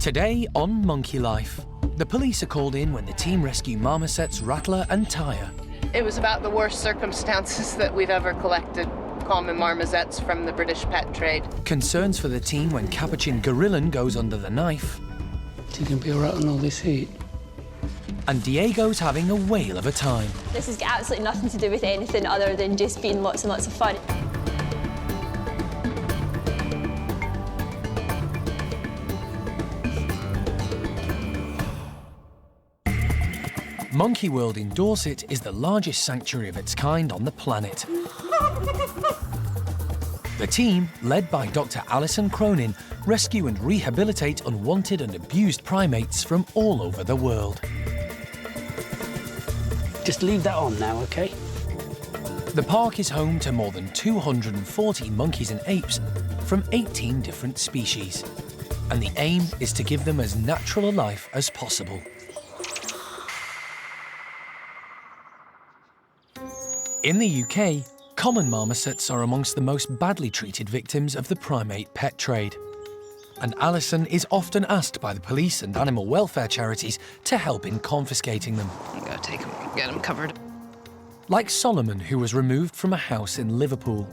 Today on Monkey Life, the police are called in when the team rescue marmosets Rattler and Tyre. It was about the worst circumstances that we've ever collected common marmosets from the British pet trade. Concerns for the team when Capuchin Gorilon goes under the knife. You can be all right on all this heat. And Diego's having a whale of a time. This has got absolutely nothing to do with anything other than just being lots and lots of fun. Monkey World in Dorset is the largest sanctuary of its kind on the planet. The team, led by Dr. Alison, rescue and rehabilitate unwanted and abused primates from all over the world. Just leave that on now, OK? The park is home to more than 240 monkeys and apes from 18 different species. And the aim is to give them as natural a life as possible. In the UK, common marmosets are amongst the most badly treated victims of the primate pet trade. And Alison is often asked by the police and animal welfare charities to help in confiscating them. I'm gonna take them, get them covered. Like Solomon, who was removed from a house in Liverpool.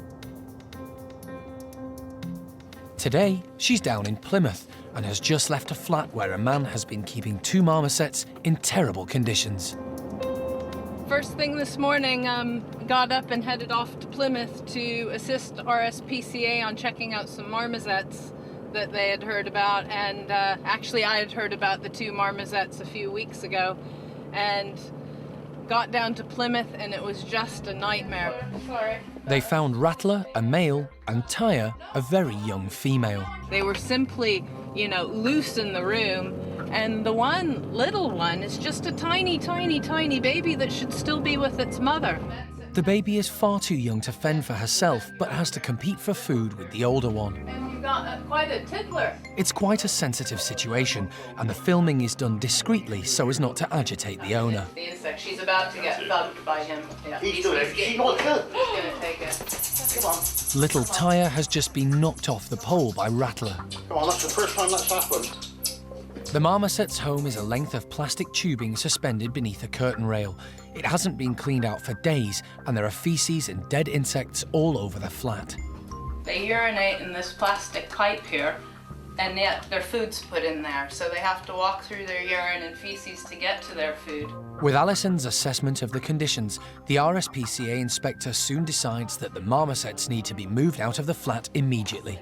Today, she's down in Plymouth and has just left a flat where a man has been keeping 2 marmosets in terrible conditions. First thing this morning, got up and headed off to Plymouth to assist RSPCA on checking out some marmosets that they had heard about. And actually, I had heard about the 2 marmosets a few weeks ago and got down to Plymouth, and it was just a nightmare. Sorry. They found Rattler, a male, and Tyre, a very young female. They were simply, you know, loose in the room. And the one little one is just a tiny, tiny, tiny baby that should still be with its mother. The baby is far too young to fend for herself, but has to compete for food with the older one. And you've got quite a tickler. It's quite a sensitive situation, and the filming is done discreetly so as not to agitate the owner. The insect, she's about to get bugged by him. Yeah. He's gonna take it. Come on. Little Tyre has just been knocked off the pole by Rattler. Come on, that's the first time that's happened. The marmoset's home is a length of plastic tubing suspended beneath a curtain rail. It hasn't been cleaned out for days, and there are feces and dead insects all over the flat. They urinate in this plastic pipe here, and yet their food's put in there, so they have to walk through their urine and feces to get to their food. With Alison's assessment of the conditions, the RSPCA inspector soon decides that the marmosets need to be moved out of the flat immediately.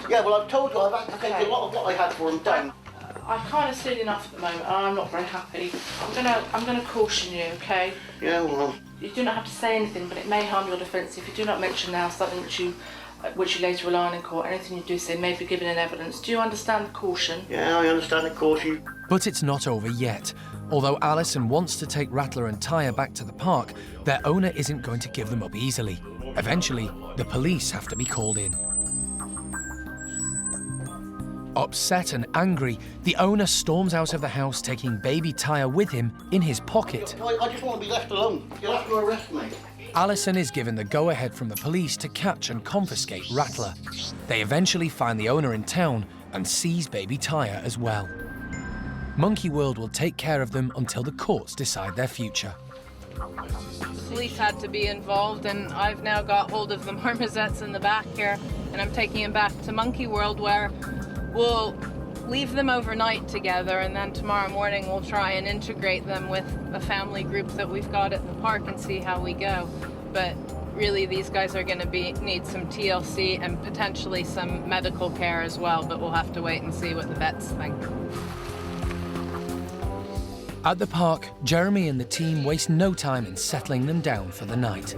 Yeah, well, I've told you I've had to take a lot of what I had for them down. I've kind of seen enough at the moment, and I'm not very happy. I'm gonna caution you, okay? Yeah, well. You do not have to say anything, but it may harm your defence if you do not mention now something which you later rely on in court. Anything you do say may be given in evidence. Do you understand the caution? Yeah, I understand the caution. But it's not over yet. Although Alison wants to take Rattler and Tyre back to the park, their owner isn't going to give them up easily. Eventually, the police have to be called in. Upset and angry, the owner storms out of the house, taking baby Tyre with him in his pocket. I just want to be left alone. You'll have to arrest me. Alison is given the go-ahead from the police to catch and confiscate Rattler. They eventually find the owner in town and seize baby Tyre as well. Monkey World will take care of them until the courts decide their future. Police had to be involved, and I've now got hold of the marmosets in the back here, and I'm taking them back to Monkey World, where we'll leave them overnight together, and then tomorrow morning we'll try and integrate them with a family group that we've got at the park and see how we go. But really, these guys are going to need some TLC and potentially some medical care as well, but we'll have to wait and see what the vets think. At the park, Jeremy and the team waste no time in settling them down for the night.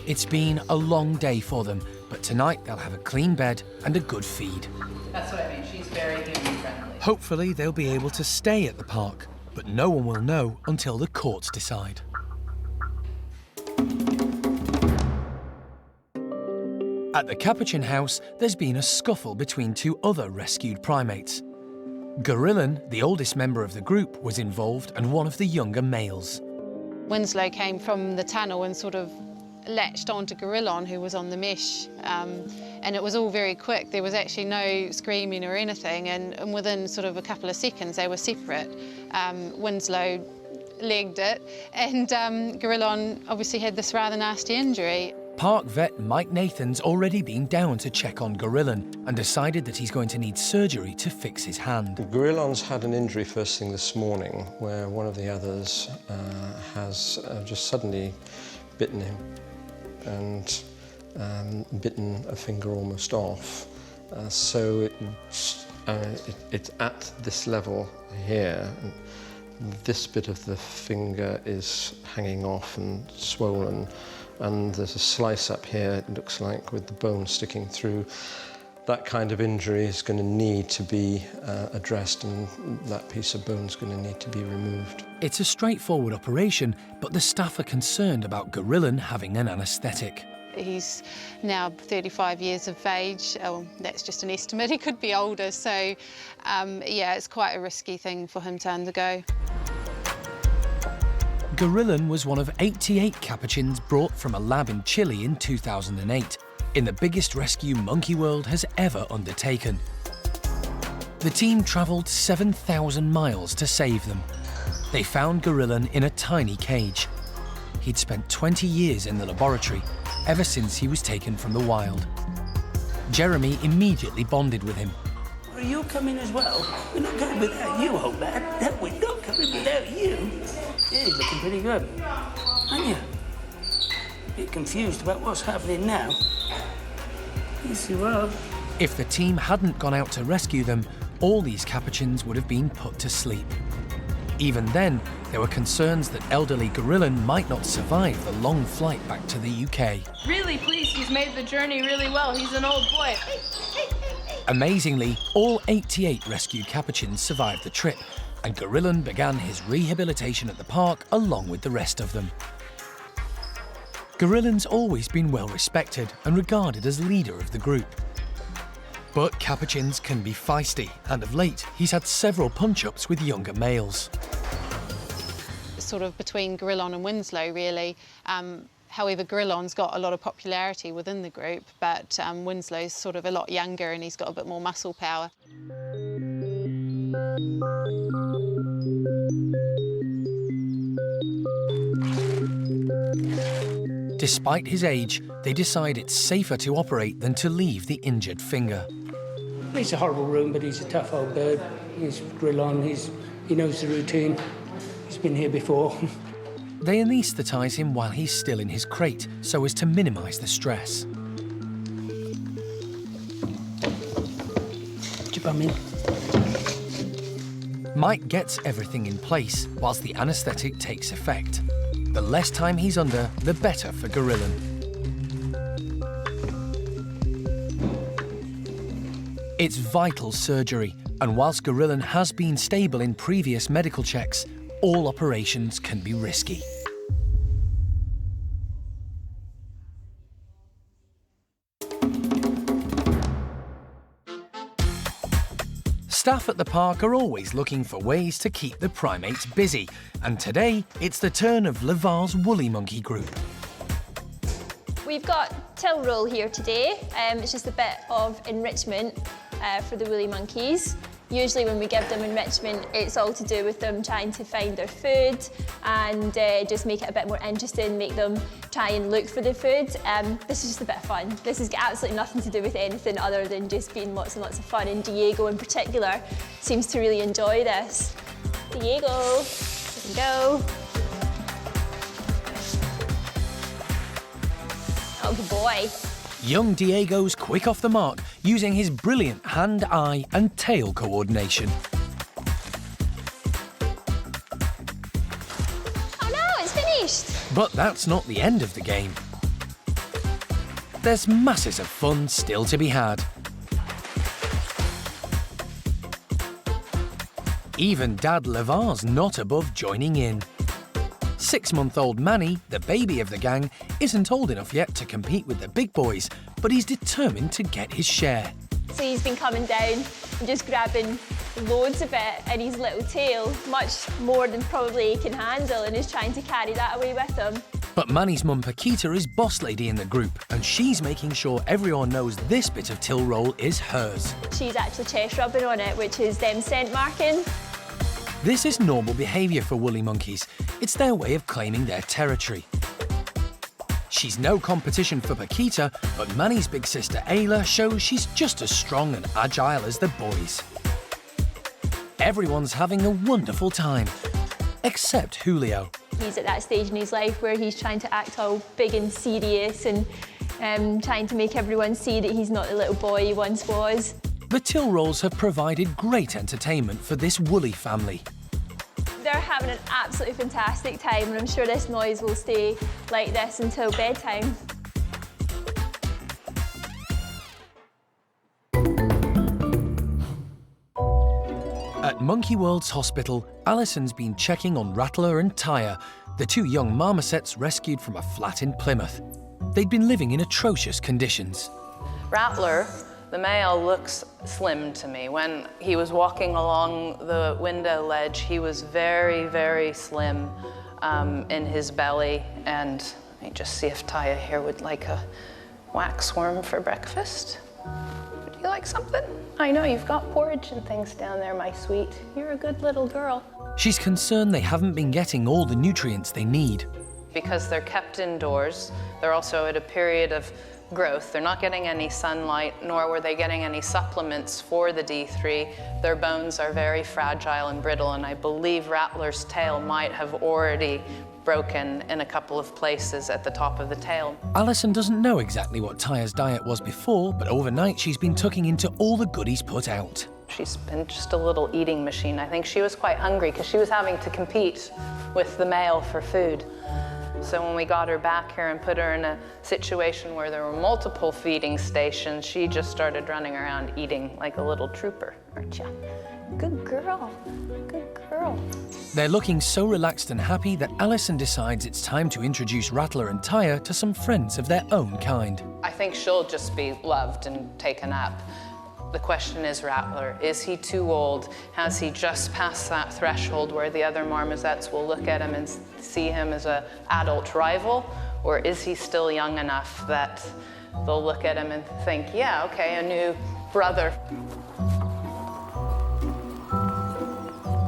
It's been a long day for them, but tonight they'll have a clean bed and a good feed. That's what I mean, she's very human-friendly. Hopefully they'll be able to stay at the park, but no one will know until the courts decide. At the Capuchin house, there's been a scuffle between 2 other rescued primates. Gorilon, the oldest member of the group, was involved, and one of the younger males. Winslow came from the tunnel and sort of latched onto Gorilon, who was on the mesh, and it was all very quick. There was actually no screaming or anything, and within sort of a couple of seconds they were separate. Winslow legged it, and Gorilon obviously had this rather nasty injury. Park vet Mike Nathan's already been down to check on Gorilon and decided that he's going to need surgery to fix his hand. Gorilon's had an injury first thing this morning where one of the others has just suddenly bitten him and bitten a finger almost off. So it's at this level here. This bit of the finger is hanging off and swollen, and there's a slice up here, it looks like, with the bone sticking through. That kind of injury is going to need to be addressed, and that piece of bone is going to need to be removed. It's a straightforward operation, but the staff are concerned about Gorilon having an anaesthetic. He's now 35 years of age. Oh, that's just an estimate. He could be older, so yeah, it's quite a risky thing for him to undergo. Gorilon was one of 88 capuchins brought from a lab in Chile in 2008, in the biggest rescue Monkey World has ever undertaken. The team travelled 7,000 miles to save them. They found Gorilon in a tiny cage. He'd spent 20 years in the laboratory, ever since he was taken from the wild. Jeremy immediately bonded with him. Are you coming as well? We're not going without you, old man. No, we're not coming without you. Yeah, you're looking pretty good, aren't you? A bit confused about what's happening now. Yes, you are. If the team hadn't gone out to rescue them, all these capuchins would have been put to sleep. Even then, there were concerns that elderly Gorilon might not survive the long flight back to the UK. Really pleased he's made the journey really well. He's an old boy. Amazingly, all 88 rescued capuchins survived the trip, and Gorilon began his rehabilitation at the park along with the rest of them. Gorilon's always been well respected and regarded as leader of the group. But capuchins can be feisty, and of late he's had several punch-ups with younger males. Sort of between Gorilon and Winslow, really. However, Gorilon's got a lot of popularity within the group, but Winslow's sort of a lot younger and he's got a bit more muscle power. Despite his age, they decide it's safer to operate than to leave the injured finger. It's a horrible room, but he's a tough old bird. He's Gorilon, he knows the routine. He's been here before. They anaesthetise him while he's still in his crate, so as to minimise the stress. Put your bum in. Mike gets everything in place whilst the anaesthetic takes effect. The less time he's under, the better for Gorilon. It's vital surgery, and whilst Gorilon has been stable in previous medical checks, all operations can be risky. Staff at the park are always looking for ways to keep the primates busy, and today it's the turn of Lavar's woolly monkey group. We've got till roll here today. It's just a bit of enrichment for the woolly monkeys. Usually when we give them enrichment, it's all to do with them trying to find their food and just make it a bit more interesting, make them try and look for their food. This is just a bit of fun. This has got absolutely nothing to do with anything other than just being lots and lots of fun, and Diego in particular seems to really enjoy this. Diego, you can go. Oh, good boy. Young Diego's quick off the mark, using his brilliant hand, eye and tail coordination. Oh no, it's finished! But that's not the end of the game. There's masses of fun still to be had. Even Dad Lavar's not above joining in. 6-month-old Manny, the baby of the gang, isn't old enough yet to compete with the big boys, but he's determined to get his share. So he's been coming down and just grabbing loads of it in his little tail, much more than probably he can handle, and is trying to carry that away with him. But Manny's mum Paquita is boss lady in the group, and she's making sure everyone knows this bit of till roll is hers. She's actually chest rubbing on it, which is them scent marking. This is normal behaviour for woolly monkeys. It's their way of claiming their territory. She's no competition for Paquita, but Manny's big sister Ayla shows she's just as strong and agile as the boys. Everyone's having a wonderful time, except Julio. He's at that stage in his life where he's trying to act all big and serious and trying to make everyone see that he's not the little boy he once was. The till rolls have provided great entertainment for this woolly family. They're having an absolutely fantastic time, and I'm sure this noise will stay like this until bedtime. At Monkey World's hospital, Alison's been checking on Rattler and Tyre, the two young marmosets rescued from a flat in Plymouth. They'd been living in atrocious conditions. Rattler, the male, looks slim to me. When he was walking along the window ledge, he was very, very slim in his belly. And let me just see if Tyre here would like a waxworm for breakfast. Would you like something? I know you've got porridge and things down there, my sweet. You're a good little girl. She's concerned they haven't been getting all the nutrients they need. Because they're kept indoors, they're also at a period of growth. They're not getting any sunlight, nor were they getting any supplements for the D3. Their bones are very fragile and brittle, and I believe Rattler's tail might have already broken in a couple of places at the top of the tail. Alison doesn't know exactly what Tyre's diet was before, but overnight she's been tucking into all the goodies put out. She's been just a little eating machine. I think she was quite hungry because she was having to compete with the male for food. So when we got her back here and put her in a situation where there were multiple feeding stations, she just started running around eating like a little trooper. Aren't you? Good girl. Good girl. They're looking so relaxed and happy that Alison decides it's time to introduce Rattler and Tyre to some friends of their own kind. I think she'll just be loved and take a nap. The question is, Rattler, is he too old? Has he just passed that threshold where the other marmosets will look at him and see him as an adult rival? Or is he still young enough that they'll look at him and think, yeah, okay, a new brother.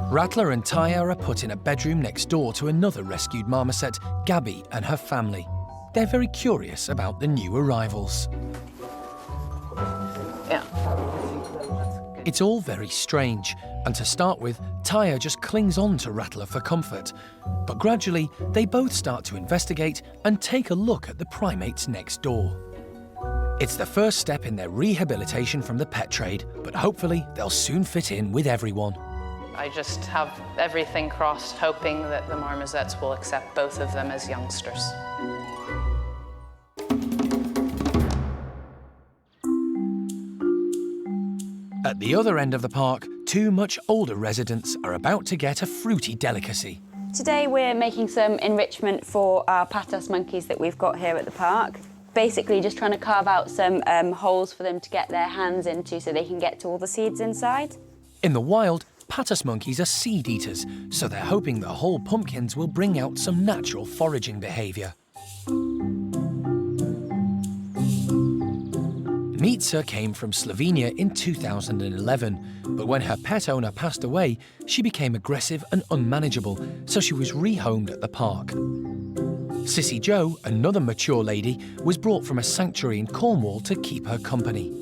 Rattler and Tyre are put in a bedroom next door to another rescued marmoset, Gabby, and her family. They're very curious about the new arrivals. Yeah. It's all very strange, and to start with, Tyre just clings on to Rattler for comfort. But gradually, they both start to investigate and take a look at the primates next door. It's the first step in their rehabilitation from the pet trade, but hopefully they'll soon fit in with everyone. I just have everything crossed, hoping that the marmosets will accept both of them as youngsters. At the other end of the park, two much older residents are about to get a fruity delicacy. Today we're making some enrichment for our patos monkeys that we've got here at the park. Basically just trying to carve out some holes for them to get their hands into so they can get to all the seeds inside. In the wild, patos monkeys are seed eaters, so they're hoping the whole pumpkins will bring out some natural foraging behaviour. Mica came from Slovenia in 2011, but when her pet owner passed away, she became aggressive and unmanageable, so she was rehomed at the park. Sissy-Jo, another mature lady, was brought from a sanctuary in Cornwall to keep her company.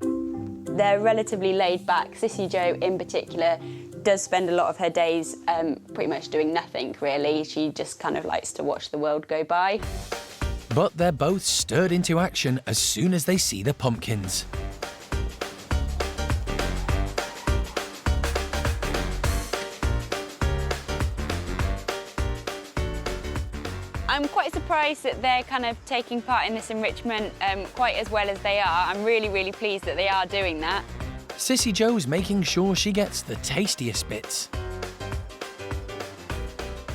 They're relatively laid back. Sissy-Jo in particular does spend a lot of her days pretty much doing nothing, really. She just kind of likes to watch the world go by. But they're both stirred into action as soon as they see the pumpkins. I'm quite surprised that they're kind of taking part in this enrichment quite as well as they are. I'm really, really pleased that they are doing that. Sissy-Jo's making sure she gets the tastiest bits.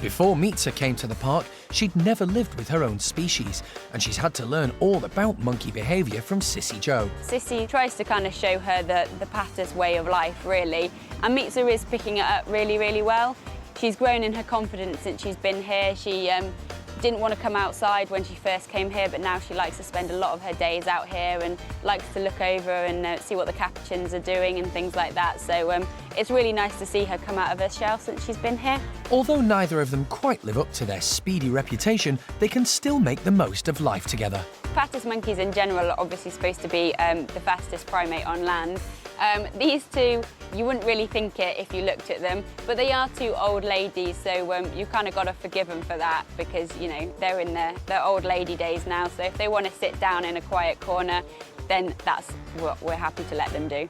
Before Mica came to the park, she'd never lived with her own species, and she's had to learn all about monkey behaviour from Sissy-Jo. Sissy tries to kind of show her the patos way of life, really, and Mica is picking it up really, really well. She's grown in her confidence since she's been here. She didn't want to come outside when she first came here, but now she likes to spend a lot of her days out here and likes to look over and see what the capuchins are doing and things like that. So it's really nice to see her come out of her shell since she's been here. Although neither of them quite live up to their speedy reputation, they can still make the most of life together. Patas monkeys in general are obviously supposed to be the fastest primate on land. These two, you wouldn't really think it if you looked at them, but they are two old ladies, so you kind of got to forgive them for that because, you know, they're in their old lady days now, so if they want to sit down in a quiet corner, then that's what we're happy to let them do.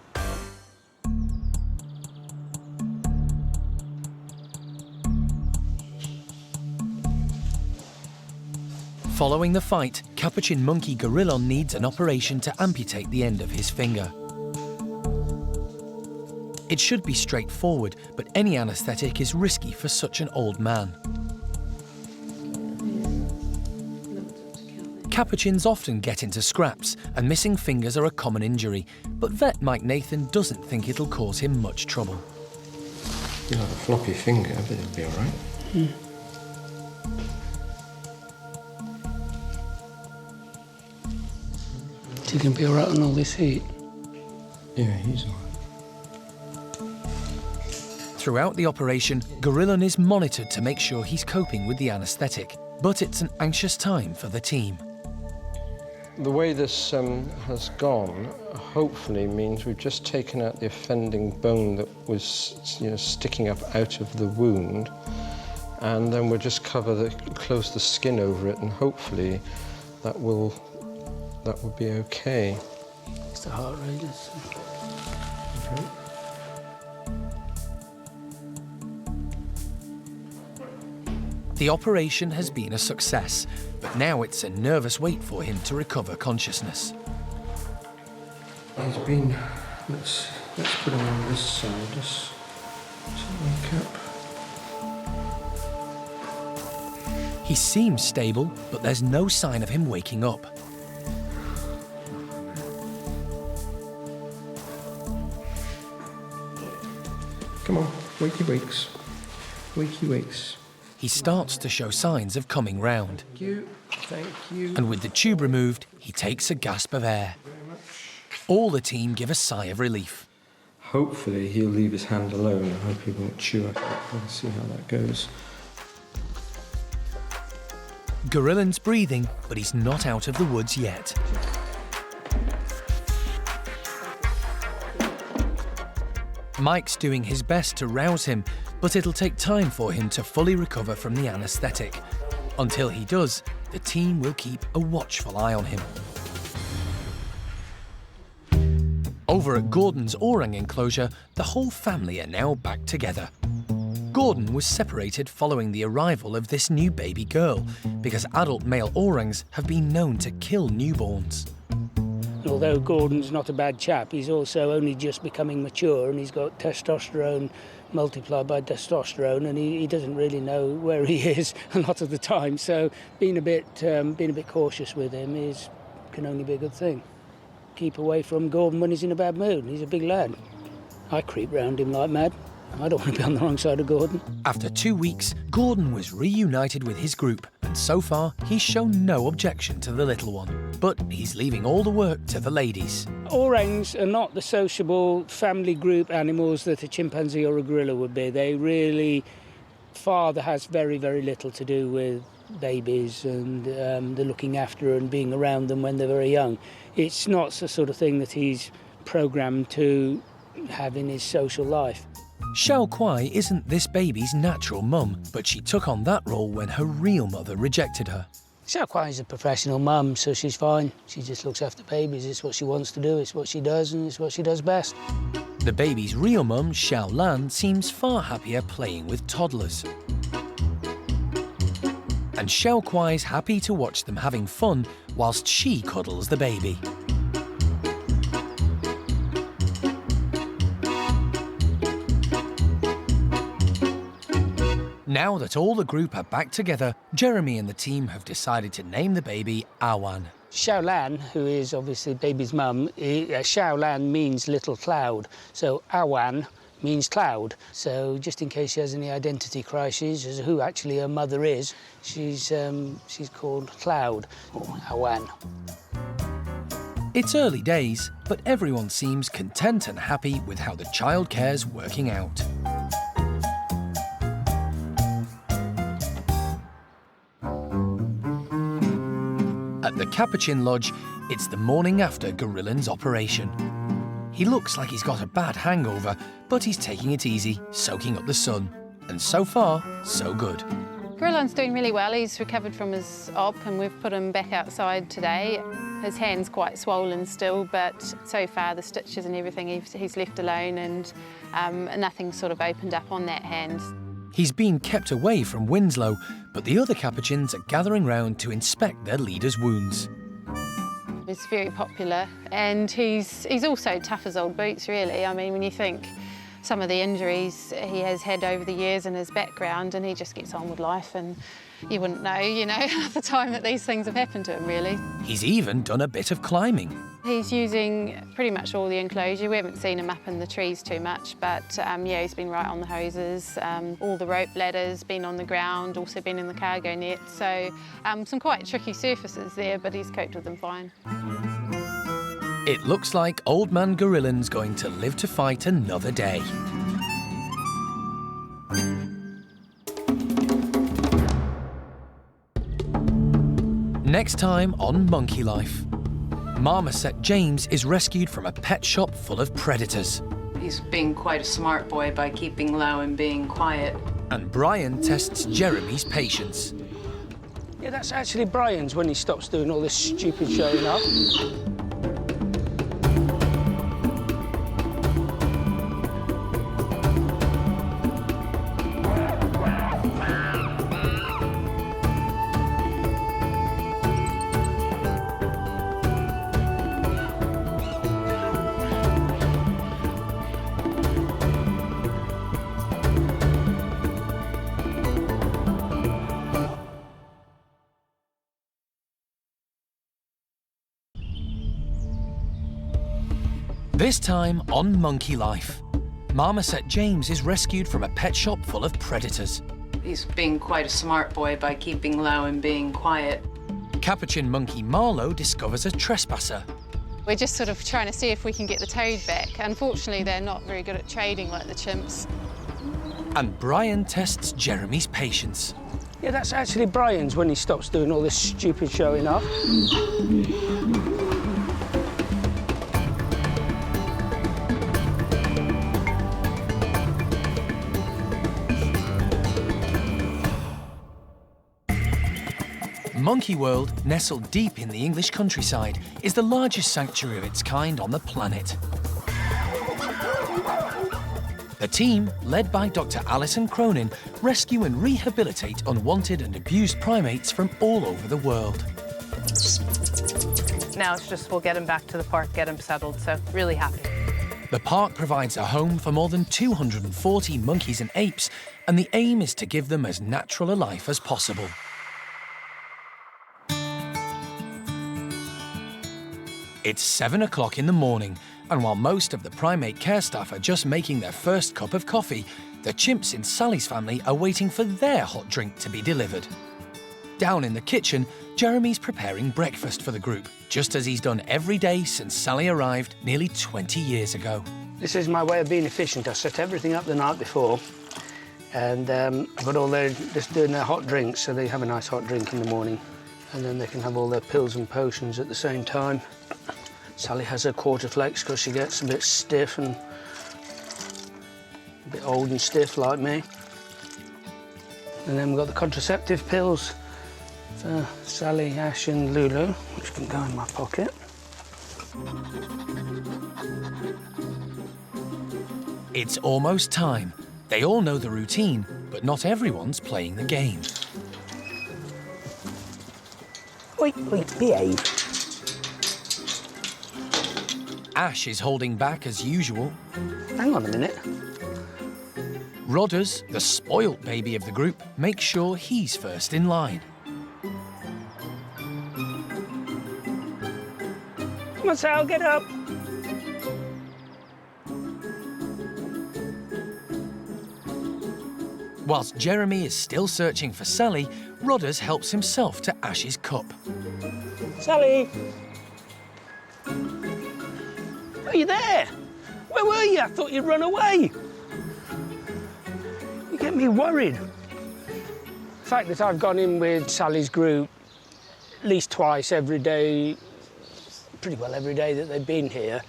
Following the fight, Capuchin monkey Gorilon needs an operation to amputate the end of his finger. It should be straightforward, but any anaesthetic is risky for such an old man. Capuchins often get into scraps, and missing fingers are a common injury, but vet Mike Nathan doesn't think it'll cause him much trouble. You have a floppy finger, but it'll be all right. You can be all right on all this heat. Yeah, he's all right. Throughout the operation, Gorilon is monitored to make sure he's coping with the anaesthetic, but it's an anxious time for the team. The way this has gone, hopefully, means we've just taken out the offending bone that was, sticking up out of the wound, and then we'll just close the skin over it, and hopefully that will be okay. It's the heart rate. Okay. The operation has been a success, but now it's a nervous wait for him to recover consciousness. He's been. Let's put him on this side. Just wake up. He seems stable, but there's no sign of him waking up. Come on, wakey wakes. Wakey wakes. He starts to show signs of coming round. Thank you. Thank you. And with the tube removed, he takes a gasp of air. All the team give a sigh of relief. Hopefully he'll leave his hand alone. I hope he won't chew at it. We'll see how that goes. Gorilon's breathing, but he's not out of the woods yet. Mike's doing his best to rouse him, but it'll take time for him to fully recover from the anaesthetic. Until he does, the team will keep a watchful eye on him. Over at Gordon's orang enclosure, the whole family are now back together. Gordon was separated following the arrival of this new baby girl, because adult male orangs have been known to kill newborns. Although Gordon's not a bad chap, he's also only just becoming mature, and he's got testosterone multiplied by testosterone, and he doesn't really know where he is a lot of the time. So being a bit cautious with him can only be a good thing. Keep away from Gordon when he's in a bad mood. He's a big lad. I creep round him like mad. I don't want to be on the wrong side of Gordon. After 2 weeks, Gordon was reunited with his group, and so far he's shown no objection to the little one. But he's leaving all the work to the ladies. Orangs are not the sociable family group animals that a chimpanzee or a gorilla would be. They really, father has very, very little to do with babies and the looking after and being around them when they're very young. It's not the sort of thing that he's programmed to have in his social life. Xiao Kuai isn't this baby's natural mum, but she took on that role when her real mother rejected her. Xiao Kuai is a professional mum, so she's fine. She just looks after babies. It's what she wants to do, it's what she does, and it's what she does best. The baby's real mum, Xiao Lan, seems far happier playing with toddlers. And Xiao Kuai's happy to watch them having fun whilst she cuddles the baby. Now that all the group are back together, Jeremy and the team have decided to name the baby Awan. Xiao Lan, who is obviously baby's mum, Xiao Lan means little cloud. So Awan means cloud. So just in case she has any identity crises as to who actually her mother is, she's called Cloud, or Awan. It's early days, but everyone seems content and happy with how the childcare's working out. At the Capuchin Lodge, it's the morning after Gorilon's operation. He looks like he's got a bad hangover, but he's taking it easy, soaking up the sun. And so far, so good. Gorilon's doing really well. He's recovered from his op and we've put him back outside today. His hand's quite swollen still, but so far the stitches and everything he's left alone, and nothing's sort of opened up on that hand. He's been kept away from Winslow, but the other Capuchins are gathering round to inspect their leader's wounds. He's very popular, and he's also tough as old boots, really. I mean, when you think some of the injuries he has had over the years in his background, and he just gets on with life, and you wouldn't know, you know, half the time that these things have happened to him, really. He's even done a bit of climbing. He's using pretty much all the enclosure. We haven't seen him up in the trees too much, but yeah, he's been right on the hoses, all the rope ladders, been on the ground, also been in the cargo net. So some quite tricky surfaces there, but he's coped with them fine. It looks like old man Gorilon's going to live to fight another day. Next time on Monkey Life. Marmoset James is rescued from a pet shop full of predators. He's being quite a smart boy by keeping low and being quiet. And Bryan tests Jeremy's patience. Yeah, that's actually Bryan's when he stops doing all this stupid showing up. This time on Monkey Life. Marmoset James is rescued from a pet shop full of predators. He's being quite a smart boy by keeping low and being quiet. Capuchin monkey Marlow discovers a trespasser. We're just sort of trying to see if we can get the toad back. Unfortunately, they're not very good at trading like the chimps. And Bryan tests Jeremy's patience. Yeah, that's actually Bryan's when he stops doing all this stupid showing up. Monkey World, nestled deep in the English countryside, is the largest sanctuary of its kind on the planet. The team, led by Dr. Alison Cronin, rescue and rehabilitate unwanted and abused primates from all over the world. Now it's just we'll get him back to the park, get him settled, so really happy. The park provides a home for more than 240 monkeys and apes, and the aim is to give them as natural a life as possible. It's 7 o'clock in the morning, and while most of the primate care staff are just making their first cup of coffee, the chimps in Sally's family are waiting for their hot drink to be delivered. Down in the kitchen, Jeremy's preparing breakfast for the group, just as he's done every day since Sally arrived nearly 20 years ago. This is my way of being efficient. I set everything up the night before, and I've got all their, just doing their hot drinks, so they have a nice hot drink in the morning, and then they can have all their pills and potions at the same time. Sally has her quarter flakes because she gets a bit stiff and a bit old and stiff like me. And then we've got the contraceptive pills for Sally, Ash and Lulu, which can go in my pocket. It's almost time. They all know the routine, but not everyone's playing the game. Wait, behave. Ash is holding back as usual. Hang on a minute. Rodders, the spoilt baby of the group, makes sure he's first in line. Come on, Sal, get up. Whilst Jeremy is still searching for Sally, Rodders helps himself to Ash's cup. Sally! Are you there? Where were you? I thought you'd run away. You get me worried. The fact that I've gone in with Sally's group at least twice every day, pretty well every day that they've been here,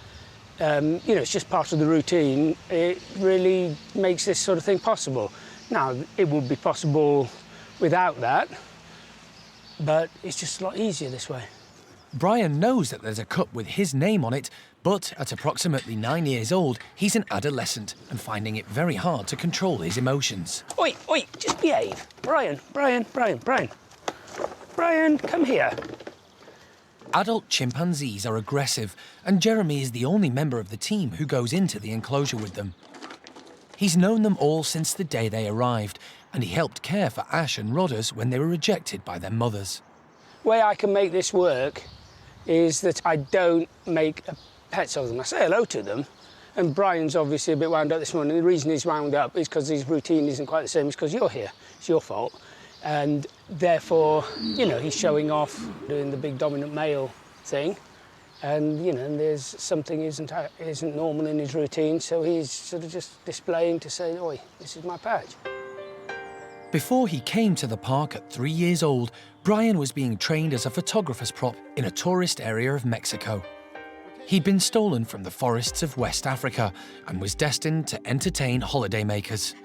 you know, it's just part of the routine. It really makes this sort of thing possible. Now, it would be possible without that, but it's just a lot easier this way. Bryan knows that there's a cup with his name on it, but at approximately 9 years old, he's an adolescent and finding it very hard to control his emotions. Oi, oi, just behave. Bryan, Bryan, come here. Adult chimpanzees are aggressive, and Jeremy is the only member of the team who goes into the enclosure with them. He's known them all since the day they arrived, and he helped care for Ash and Rodders when they were rejected by their mothers. The way I can make this work is that I don't make pets of them. I say hello to them, and Bryan's obviously a bit wound up this morning. The reason he's wound up is because his routine isn't quite the same. It's because you're here. It's your fault. And therefore, you know, he's showing off, doing the big dominant male thing. And, you know, and there's something isn't normal in his routine, so he's sort of just displaying to say, oi, this is my patch. Before he came to the park at 3 years old, Bryan was being trained as a photographer's prop in a tourist area of Mexico. He'd been stolen from the forests of West Africa and was destined to entertain holidaymakers.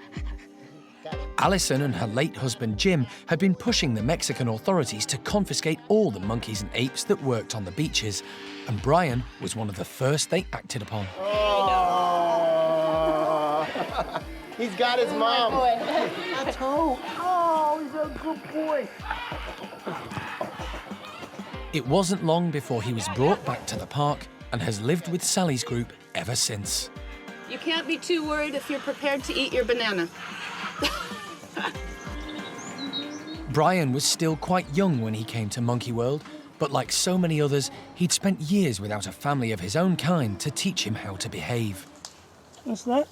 Alison and her late husband Jim had been pushing the Mexican authorities to confiscate all the monkeys and apes that worked on the beaches, and Bryan was one of the first they acted upon. Oh. He's got his mom. I told. Oh, he's a good boy. It wasn't long before he was brought back to the park and has lived with Sally's group ever since. You can't be too worried if you're prepared to eat your banana. Bryan was still quite young when he came to Monkey World, but like so many others, he'd spent years without a family of his own kind to teach him how to behave. What's that?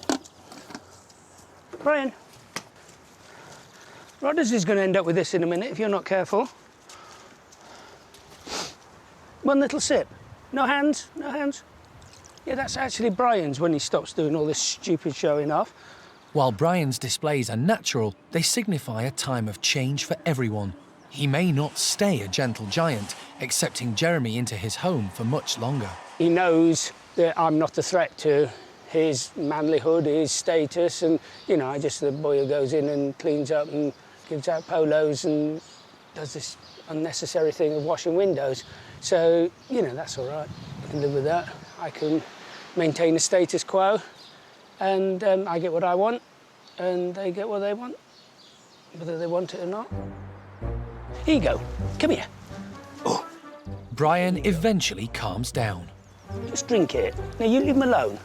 Bryan. Rodders is going to end up with this in a minute if you're not careful. One little sip. No hands, no hands. Yeah, that's actually Bryan's when he stops doing all this stupid showing off. While Bryan's displays are natural, they signify a time of change for everyone. He may not stay a gentle giant, accepting Jeremy into his home for much longer. He knows that I'm not a threat to his manlyhood, his status, and, you know, I just the boy who goes in and cleans up and gives out polos and does this unnecessary thing of washing windows. So, you know, that's all right. I can live with that. I can maintain a status quo, and I get what I want, and they get what they want, whether they want it or not. Here you go. Come here. Oh. Bryan eventually calms down. Just drink it. Now, you leave him alone.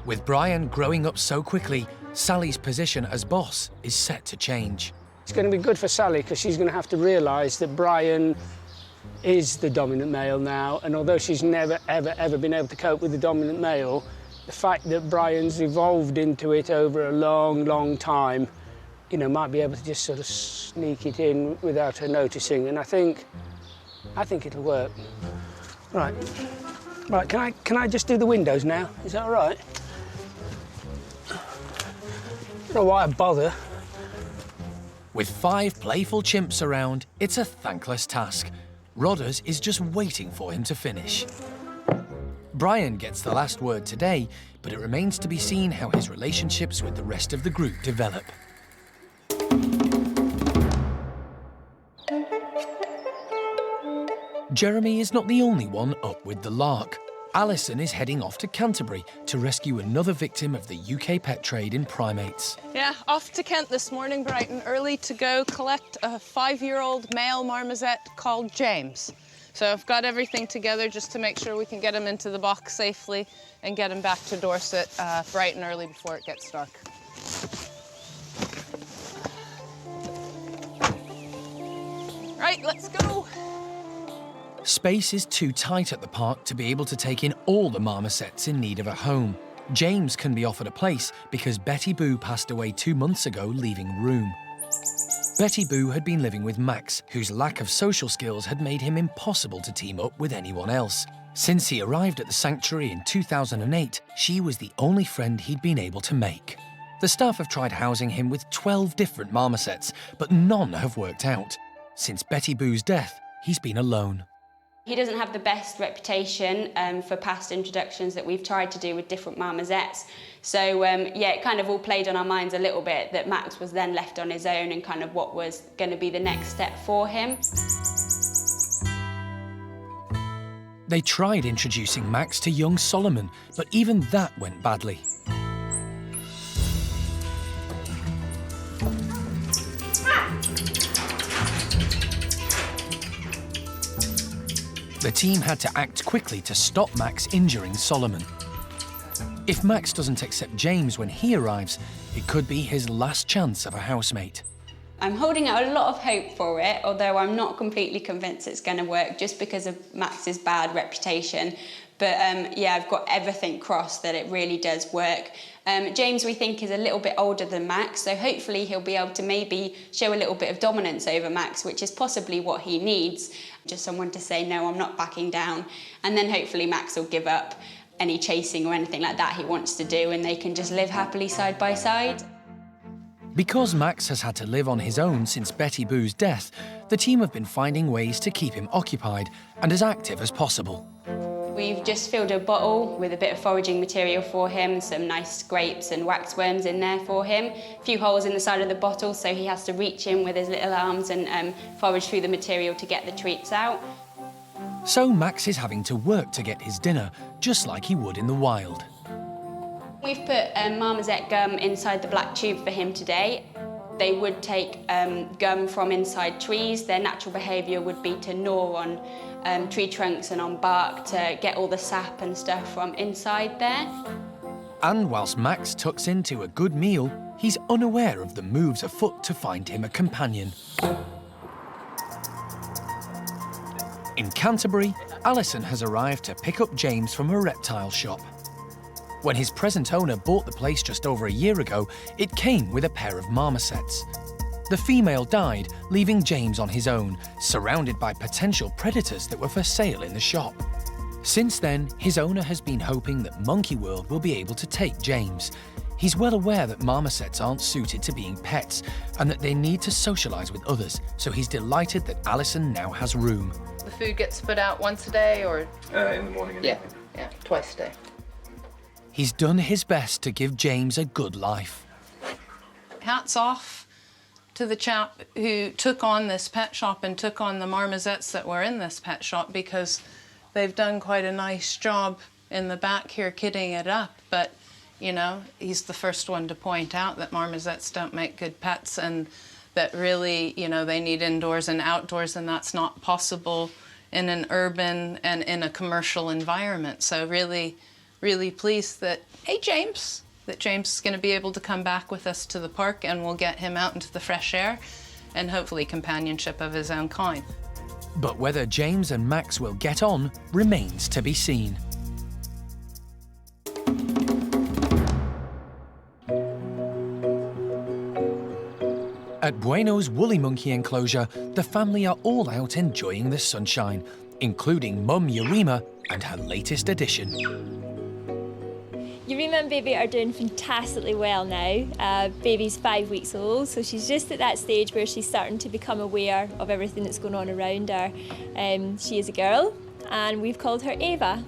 With Bryan growing up so quickly, Sally's position as boss is set to change. It's going to be good for Sally because she's going to have to realise that Bryan is the dominant male now, and although she's never, ever been able to cope with the dominant male, the fact that Bryan's evolved into it over a long, long time, you know, might be able to just sort of sneak it in without her noticing, and I think it'll work. Right, can I just do the windows now? Is that all right? I don't know why I bother. With 5 playful chimps around, it's a thankless task. Rodders is just waiting for him to finish. Bryan gets the last word today, but it remains to be seen how his relationships with the rest of the group develop. Jeremy is not the only one up with the lark. Alison is heading off to Canterbury to rescue another victim of the UK pet trade in primates. Yeah, off to Kent this morning, bright and early, to go collect a 5-year-old male marmoset called James. So I've got everything together just to make sure we can get him into the box safely and get him back to Dorset bright and early before it gets dark. Right, let's go. Space is too tight at the park to be able to take in all the marmosets in need of a home. James can be offered a place because Betty Boo passed away 2 months ago, leaving room. Betty Boo had been living with Max, whose lack of social skills had made him impossible to team up with anyone else. Since he arrived at the sanctuary in 2008, she was the only friend he'd been able to make. The staff have tried housing him with 12 different marmosets, but none have worked out. Since Betty Boo's death, he's been alone. He doesn't have the best reputation for past introductions that we've tried to do with different marmosets. So yeah, it kind of all played on our minds a little bit that Max was then left on his own and kind of what was going to be the next step for him. They tried introducing Max to young Solomon, but even that went badly. The team had to act quickly to stop Max injuring Solomon. If Max doesn't accept James when he arrives, it could be his last chance of a housemate. I'm holding out a lot of hope for it, although I'm not completely convinced it's going to work just because of Max's bad reputation. But yeah, I've got everything crossed that it really does work. James, we think, is a little bit older than Max, so hopefully he'll be able to maybe show a little bit of dominance over Max, which is possibly what he needs. Just someone to say, no, I'm not backing down. And then hopefully Max will give up any chasing or anything like that he wants to do, and they can just live happily side by side. Because Max has had to live on his own since Betty Boo's death, the team have been finding ways to keep him occupied and as active as possible. We've just filled a bottle with a bit of foraging material for him, some nice grapes and waxworms in there for him, a few holes in the side of the bottle so he has to reach in with his little arms and forage through the material to get the treats out. So Max is having to work to get his dinner, just like he would in the wild. We've put marmoset gum inside the black tube for him today. They would take gum from inside trees. Their natural behaviour would be to gnaw on tree trunks and on bark to get all the sap and stuff from inside there. And whilst Max tucks into a good meal, he's unaware of the moves afoot to find him a companion. In Canterbury, Alison has arrived to pick up James from a reptile shop. When his present owner bought the place just over a year ago, it came with a pair of marmosets. The female died, leaving James on his own, surrounded by potential predators that were for sale in the shop. Since then, his owner has been hoping that Monkey World will be able to take James. He's well aware that marmosets aren't suited to being pets and that they need to socialise with others, so he's delighted that Alison now has room. The food gets spit out once a day or? In the morning and evening. Yeah, twice a day. He's done his best to give James a good life. Hats off to the chap who took on this pet shop and took on the marmosets that were in this pet shop, because they've done quite a nice job in the back here kidding it up. But, you know, he's the first one to point out that marmosets don't make good pets and that really, you know, they need indoors and outdoors, and that's not possible in an urban and in a commercial environment. So really pleased that, hey, James is going to be able to come back with us to the park, and we'll get him out into the fresh air and hopefully companionship of his own kind. But whether James and Max will get on remains to be seen. At Bueno's woolly monkey enclosure, the family are all out enjoying the sunshine, including Mum Yurima and her latest addition. Yurima and Baby are doing fantastically well now. Baby's 5 weeks old, so she's just at that stage where she's starting to become aware of everything that's going on around her. She is a girl, and we've called her Ava.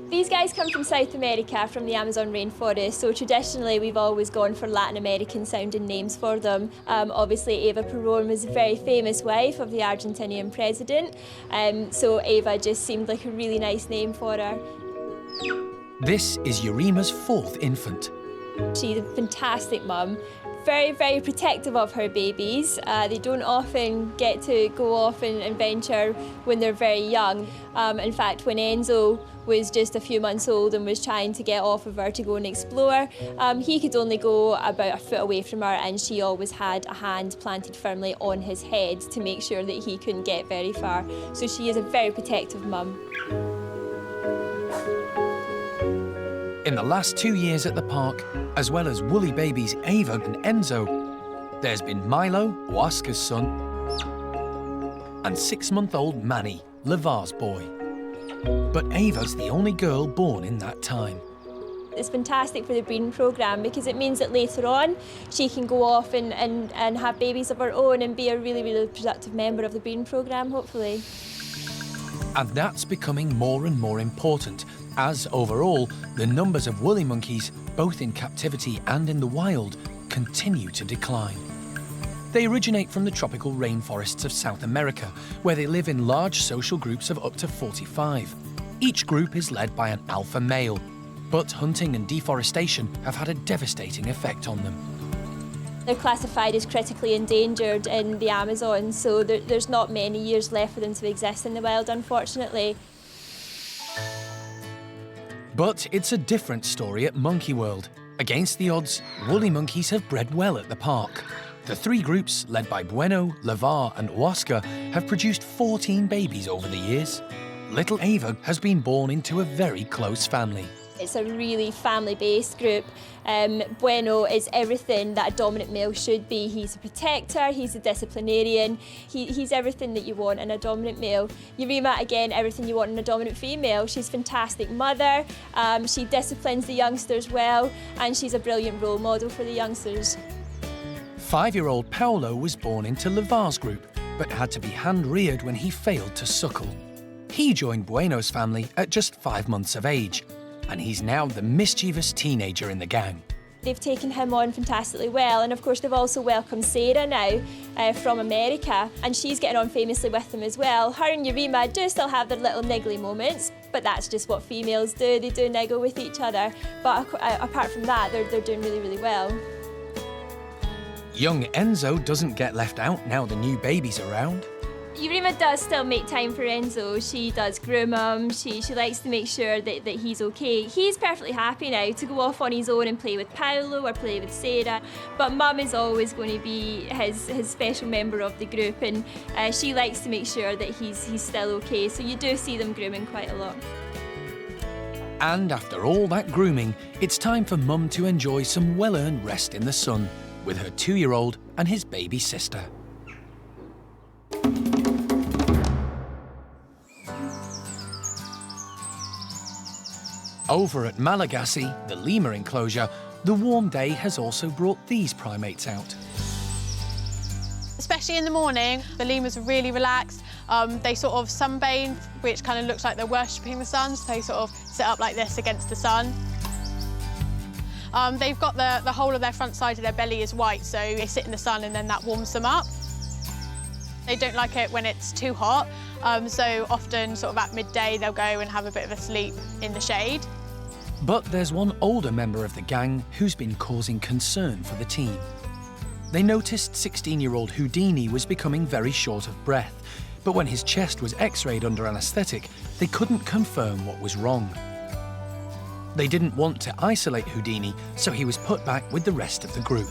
These guys come from South America, from the Amazon rainforest, so traditionally we've always gone for Latin American sounding names for them. Obviously Eva Perón was a very famous wife of the Argentinian president, so Ava just seemed like a really nice name for her. This is Yurima's 4th infant. She's a fantastic mum, very, very protective of her babies. They don't often get to go off and venture when they're very young. In fact, when Enzo was just a few months old and was trying to get off of her to go and explore, he could only go about a foot away from her, and she always had a hand planted firmly on his head to make sure that he couldn't get very far. So she is a very protective mum. In the last 2 years at the park, as well as woolly babies Ava and Enzo, there's been Milo, Oscar's son, and 6-month-old Manny, Lavar's boy. But Ava's the only girl born in that time. It's fantastic for the breeding programme because it means that later on she can go off and have babies of her own and be a really, really productive member of the breeding programme, hopefully. And that's becoming more and more important as, overall, the numbers of woolly monkeys, both in captivity and in the wild, continue to decline. They originate from the tropical rainforests of South America, where they live in large social groups of up to 45. Each group is led by an alpha male, but hunting and deforestation have had a devastating effect on them. They're classified as critically endangered in the Amazon, so there's not many years left for them to exist in the wild, unfortunately. But it's a different story at Monkey World. Against the odds, woolly monkeys have bred well at the park. The 3 groups, led by Bueno, Lavar and Oscar, have produced 14 babies over the years. Little Ava has been born into a very close family. It's a really family-based group. Bueno is everything that a dominant male should be. He's a protector, he's a disciplinarian, he's everything that you want in a dominant male. Urema, again, everything you want in a dominant female. She's a fantastic mother, she disciplines the youngsters well, and she's a brilliant role model for the youngsters. 5-year-old Paolo was born into Lavar's group, but had to be hand-reared when he failed to suckle. He joined Bueno's family at just 5 months of age, and he's now the mischievous teenager in the gang. They've taken him on fantastically well, and of course they've also welcomed Sarah now from America, and she's getting on famously with them as well. Her and Urema do still have their little niggly moments, but that's just what females do. They do niggle with each other, but apart from that, they're doing really, really well. Young Enzo doesn't get left out now the new baby's around. Urema does still make time for Enzo. She does groom him, she likes to make sure that he's okay. He's perfectly happy now to go off on his own and play with Paolo or play with Sarah, but Mum is always going to be his special member of the group, and she likes to make sure that he's still okay, so you do see them grooming quite a lot. And after all that grooming, it's time for Mum to enjoy some well-earned rest in the sun with her 2-year-old and his baby sister. Over at Malagasy, the lemur enclosure, the warm day has also brought these primates out. Especially in the morning, the lemurs are really relaxed. They sort of sunbathe, which kind of looks like they're worshipping the sun, so they sort of sit up like this against the sun. They've got the whole of their front side of their belly is white, so they sit in the sun and then that warms them up. They don't like it when it's too hot, so often sort of at midday they'll go and have a bit of a sleep in the shade. But there's one older member of the gang who's been causing concern for the team. They noticed 16-year-old Houdini was becoming very short of breath, but when his chest was x-rayed under anaesthetic, they couldn't confirm what was wrong. They didn't want to isolate Houdini, so he was put back with the rest of the group.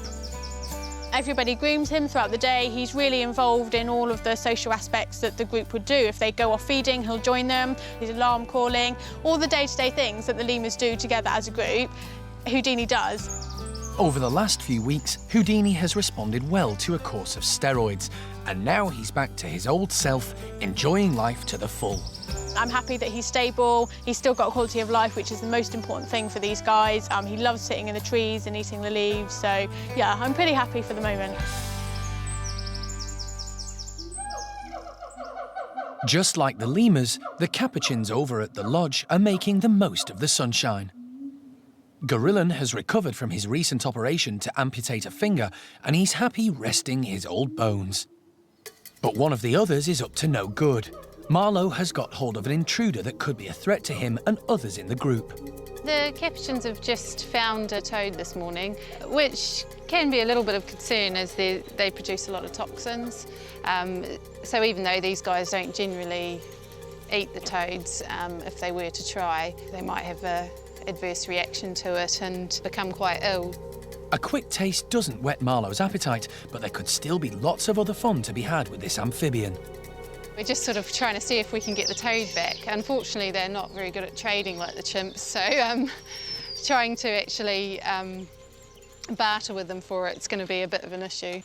Everybody grooms him throughout the day. He's really involved in all of the social aspects that the group would do. If they go off feeding, he'll join them. His alarm calling, all the day-to-day things that the lemurs do together as a group, Houdini does. Over the last few weeks, Houdini has responded well to a course of steroids, and now he's back to his old self, enjoying life to the full. I'm happy that he's stable. He's still got quality of life, which is the most important thing for these guys. He loves sitting in the trees and eating the leaves. So, yeah, I'm pretty happy for the moment. Just like the lemurs, the capuchins over at the lodge are making the most of the sunshine. Gorilon has recovered from his recent operation to amputate a finger, and he's happy resting his old bones. But one of the others is up to no good. Marlow has got hold of an intruder that could be a threat to him and others in the group. The capuchins have just found a toad this morning, which can be a little bit of concern as they produce a lot of toxins. So even though these guys don't generally eat the toads, if they were to try, they might have an adverse reaction to it and become quite ill. A quick taste doesn't whet Marlow's appetite, but there could still be lots of other fun to be had with this amphibian. We're just sort of trying to see if we can get the toad back. Unfortunately, they're not very good at trading like the chimps, so trying to actually barter with them for it's going to be a bit of an issue.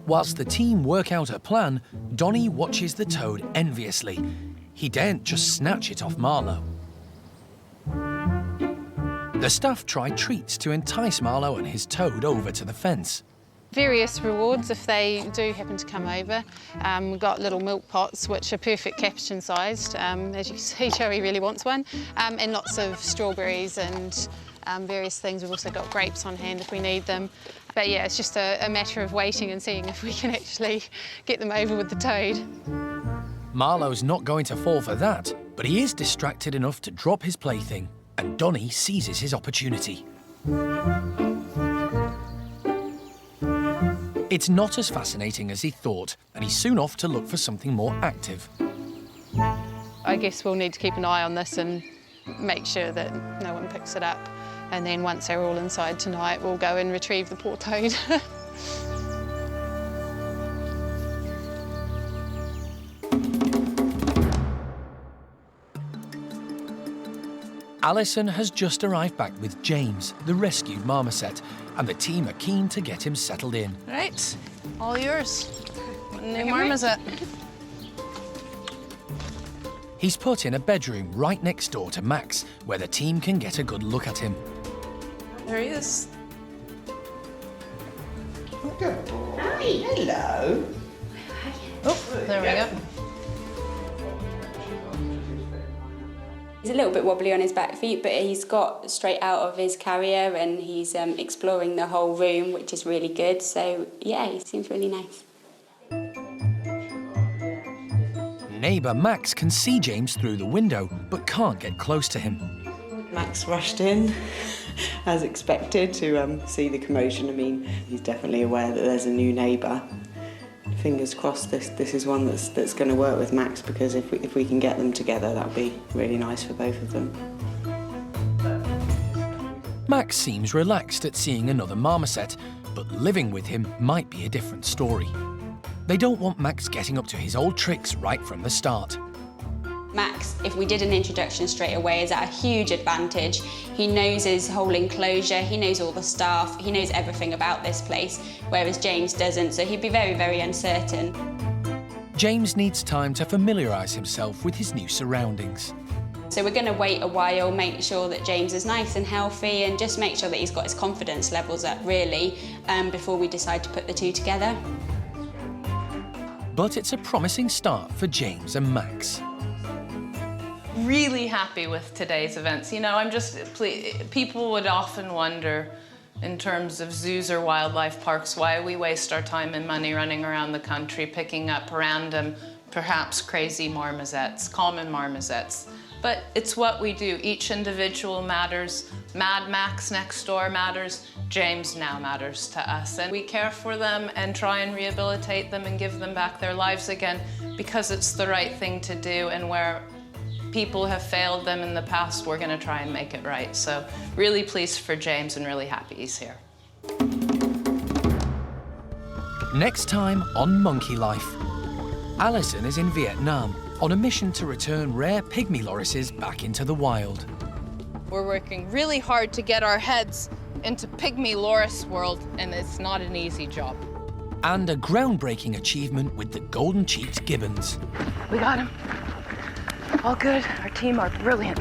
Whilst the team work out a plan, Donnie watches the toad enviously. He daren't just snatch it off Marlow. The staff try treats to entice Marlow and his toad over to the fence. Various rewards if they do happen to come over. We've got little milk pots which are perfect capuchin sized. As you can see, Joey really wants one. And lots of strawberries and various things. We've also got grapes on hand if we need them. But yeah, it's just a matter of waiting and seeing if we can actually get them over with the toad. Marlow's not going to fall for that, but he is distracted enough to drop his plaything, and Donnie seizes his opportunity. It's not as fascinating as he thought, and he's soon off to look for something more active. I guess we'll need to keep an eye on this and make sure that no one picks it up. And then once they're all inside tonight, we'll go and retrieve the poor toad. Alison has just arrived back with James, the rescued marmoset, and the team are keen to get him settled in. Right, all yours. New marmoset. He's put in a bedroom right next door to Max, where the team can get a good look at him. There he is. Good boy. Hello. Oh, there we go. He's a little bit wobbly on his back feet, but he's got straight out of his carrier and he's exploring the whole room, which is really good. So, yeah, he seems really nice. Neighbour Max can see James through the window, but can't get close to him. Max rushed in, as expected, to see the commotion. I mean, he's definitely aware that there's a new neighbour. Fingers crossed this is one that's going to work with Max, because if we can get them together, that would be really nice for both of them. Max seems relaxed at seeing another marmoset, but living with him might be a different story. They don't want Max getting up to his old tricks right from the start. Max, if we did an introduction straight away, is at a huge advantage. He knows his whole enclosure, he knows all the staff, he knows everything about this place, whereas James doesn't, so he'd be very, very uncertain. James needs time to familiarise himself with his new surroundings. So we're going to wait a while, make sure that James is nice and healthy, and just make sure that he's got his confidence levels up, really, before we decide to put the two together. But it's a promising start for James and Max. Really happy with today's events. You know, people would often wonder, in terms of zoos or wildlife parks, why we waste our time and money running around the country picking up random, perhaps crazy marmosets, common marmosets. But it's what we do. Each individual matters. Mad Max next door matters. James now matters to us. And we care for them and try and rehabilitate them and give them back their lives again, because it's the right thing to do, and where people have failed them in the past, we're going to try and make it right. So really pleased for James and really happy he's here. Next time on Monkey Life, Alison is in Vietnam on a mission to return rare pygmy lorises back into the wild. We're working really hard to get our heads into pygmy loris world, and it's not an easy job. And a groundbreaking achievement with the golden-cheeked gibbons. We got him. All good. Our team are brilliant.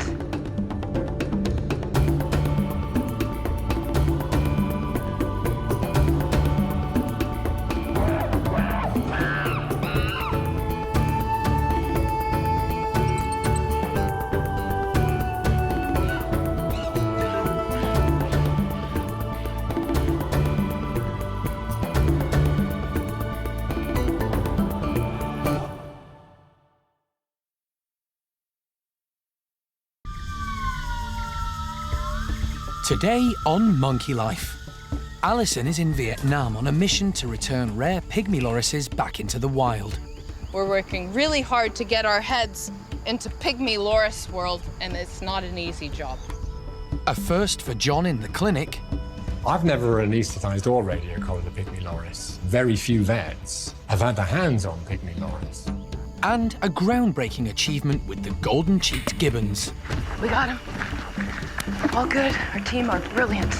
Today on Monkey Life, Alison is in Vietnam on a mission to return rare pygmy lorises back into the wild. We're working really hard to get our heads into pygmy loris world, and it's not an easy job. A first for John in the clinic. I've never anaesthetized or radiocollared a pygmy loris. Very few vets have had their hands on pygmy loris. and a groundbreaking achievement with the golden-cheeked gibbons. We got him. All good. Our team are brilliant.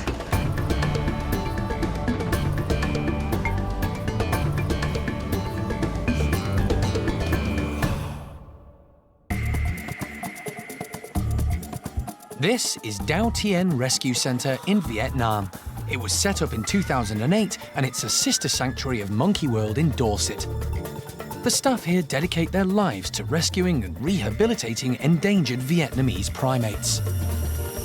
This is Douc Rescue Center in Vietnam. It was set up in 2008 and it's a sister sanctuary of Monkey World in Dorset. The staff here dedicate their lives to rescuing and rehabilitating endangered Vietnamese primates.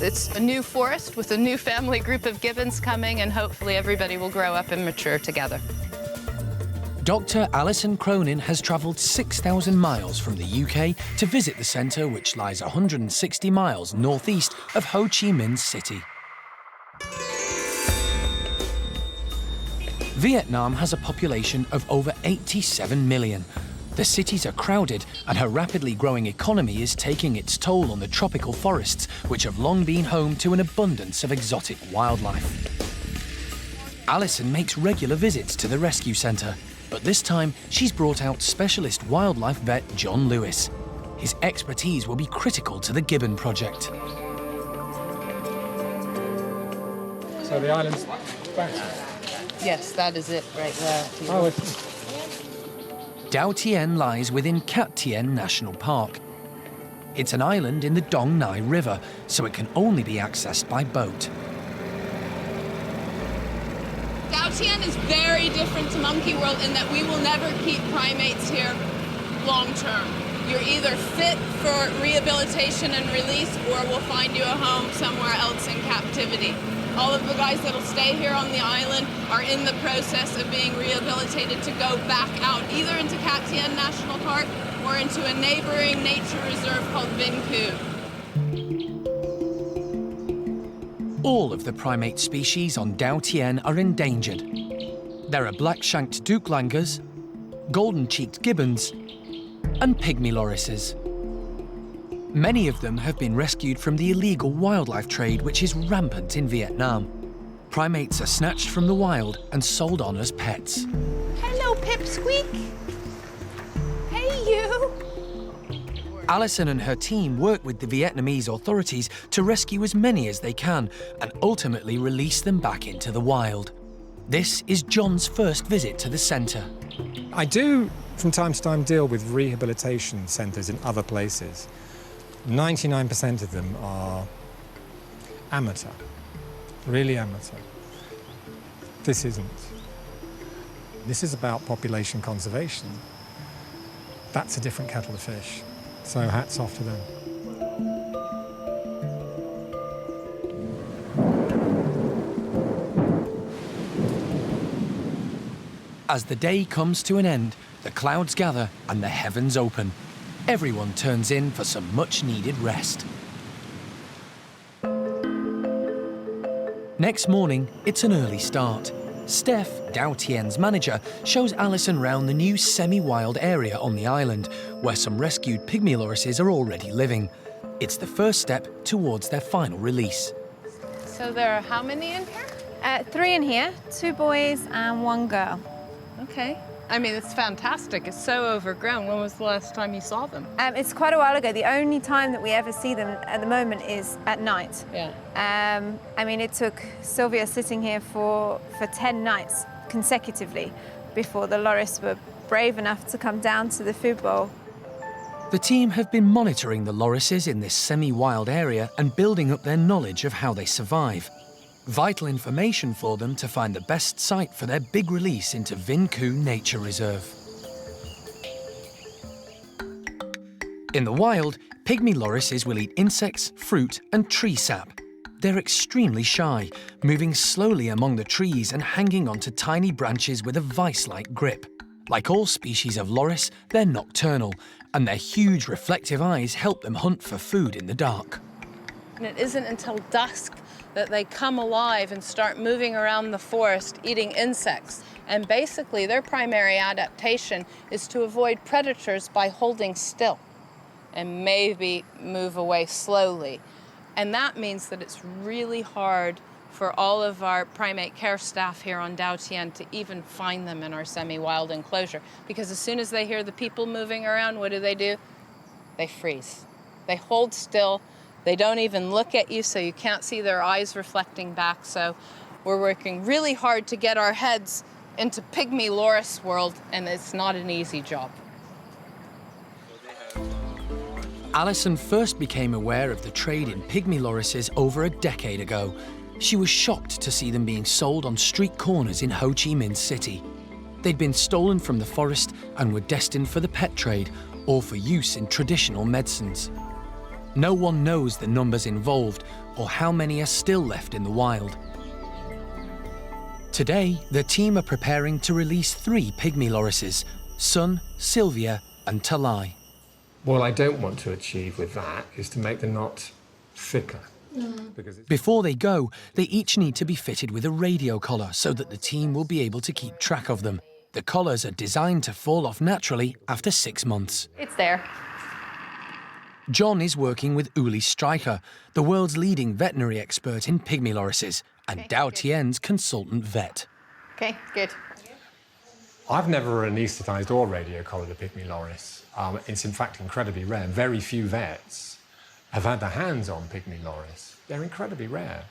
It's a new forest with a new family group of gibbons coming, and hopefully everybody will grow up and mature together. Dr. Alison Cronin has travelled 6,000 miles from the UK to visit the centre, which lies 160 miles northeast of Ho Chi Minh City. Vietnam has a population of over 87 million. The cities are crowded, and her rapidly growing economy is taking its toll on the tropical forests, which have long been home to an abundance of exotic wildlife. Alison makes regular visits to the rescue centre, but this time she's brought out specialist wildlife vet John Lewis. His expertise will be critical to the Gibbon project. So the island's back. Yes, that is it right there. Oh, Dau Tien lies within Cat Tien National Park. It's an island in the Dong Nai River, so it can only be accessed by boat. Dau Tien is very different to Monkey World in that we will never keep primates here long term. You're either fit for rehabilitation and release, or we'll find you a home somewhere else in captivity. All of the guys that'll stay here on the island are in the process of being rehabilitated to go back out, either into Cat Tien National Park or into a neighboring nature reserve called Vinh Cu. All of the primate species on Dau Tien are endangered. There are black-shanked douc langurs, golden-cheeked gibbons, and pygmy lorises. Many of them have been rescued from the illegal wildlife trade, which is rampant in Vietnam. Primates are snatched from the wild and sold on as pets. Hello, Pipsqueak. Hey, you. Alison and her team work with the Vietnamese authorities to rescue as many as they can and ultimately release them back into the wild. This is John's first visit to the centre. I do, from time to time, deal with rehabilitation centres in other places. 99% of them are amateur, really amateur. This isn't. This is about population conservation. That's a different kettle of fish. So hats off to them. As the day comes to an end, the clouds gather and the heavens open. Everyone turns in for some much-needed rest. Next morning, it's an early start. Steph, Dau Tien's manager, shows Alison round the new semi-wild area on the island, where some rescued pygmy lorises are already living. It's the first step towards their final release. So there are how many in here? 3 in here, 2 boys and 1 girl. Okay. I mean, it's fantastic. It's so overgrown. When was the last time you saw them? It's quite a while ago. The only time that we ever see them at the moment is at night. Yeah. I mean, it took Sylvia sitting here for 10 nights consecutively before the loris were brave enough to come down to the food bowl. The team have been monitoring the lorises in this semi-wild area and building up their knowledge of how they survive. Vital information for them to find the best site for their big release into Vinh Cu Nature Reserve. In the wild, pygmy lorises will eat insects, fruit and tree sap. They're extremely shy, moving slowly among the trees and hanging onto tiny branches with a vice-like grip. Like all species of loris, they're nocturnal, and their huge reflective eyes help them hunt for food in the dark. And it isn't until dusk that they come alive and start moving around the forest eating insects. And basically their primary adaptation is to avoid predators by holding still and maybe move away slowly. And that means that it's really hard for all of our primate care staff here on Dao Tian to even find them in our semi-wild enclosure. Because as soon as they hear the people moving around, what do? They freeze. They hold still. They don't even look at you, so you can't see their eyes reflecting back. So we're working really hard to get our heads into pygmy loris world, and it's not an easy job. Alison first became aware of the trade in pygmy lorises over a decade ago. She was shocked to see them being sold on street corners in Ho Chi Minh City. They'd been stolen from the forest and were destined for the pet trade or for use in traditional medicines. No one knows the numbers involved or how many are still left in the wild. Today, the team are preparing to release 3 pygmy lorises, Sun, Sylvia and Talai. What I don't want to achieve with that is to make the knot thicker. Before they go, they each need to be fitted with a radio collar so that the team will be able to keep track of them. The collars are designed to fall off naturally after 6 months. It's there. John is working with Uli Streicher, the world's leading veterinary expert in pygmy lorises, and Dao Tian's consultant vet. Okay, good. I've never anaesthetised or radio collared a pygmy loris. It's in fact incredibly rare. Very few vets have had their hands on pygmy loris. They're incredibly rare.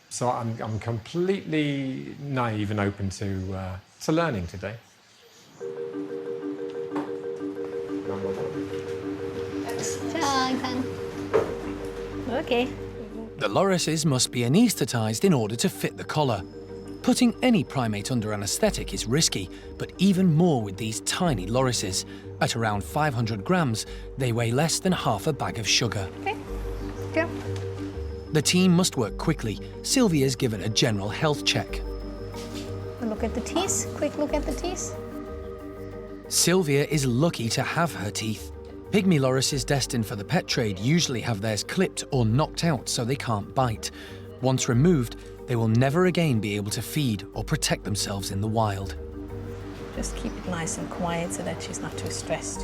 So I'm completely naive and open to learning today. Okay. The lorises must be anaesthetised in order to fit the collar. Putting any primate under anaesthetic is risky, but even more with these tiny lorises. At around 500 grams, they weigh less than half a bag of sugar. Okay, go. The team must work quickly. Sylvia's given a general health check. Look at the teeth. Quick look at the teeth. Sylvia is lucky to have her teeth. Pygmy lorises destined for the pet trade usually have theirs clipped or knocked out so they can't bite. Once removed, they will never again be able to feed or protect themselves in the wild. Just keep it nice and quiet so that she's not too stressed.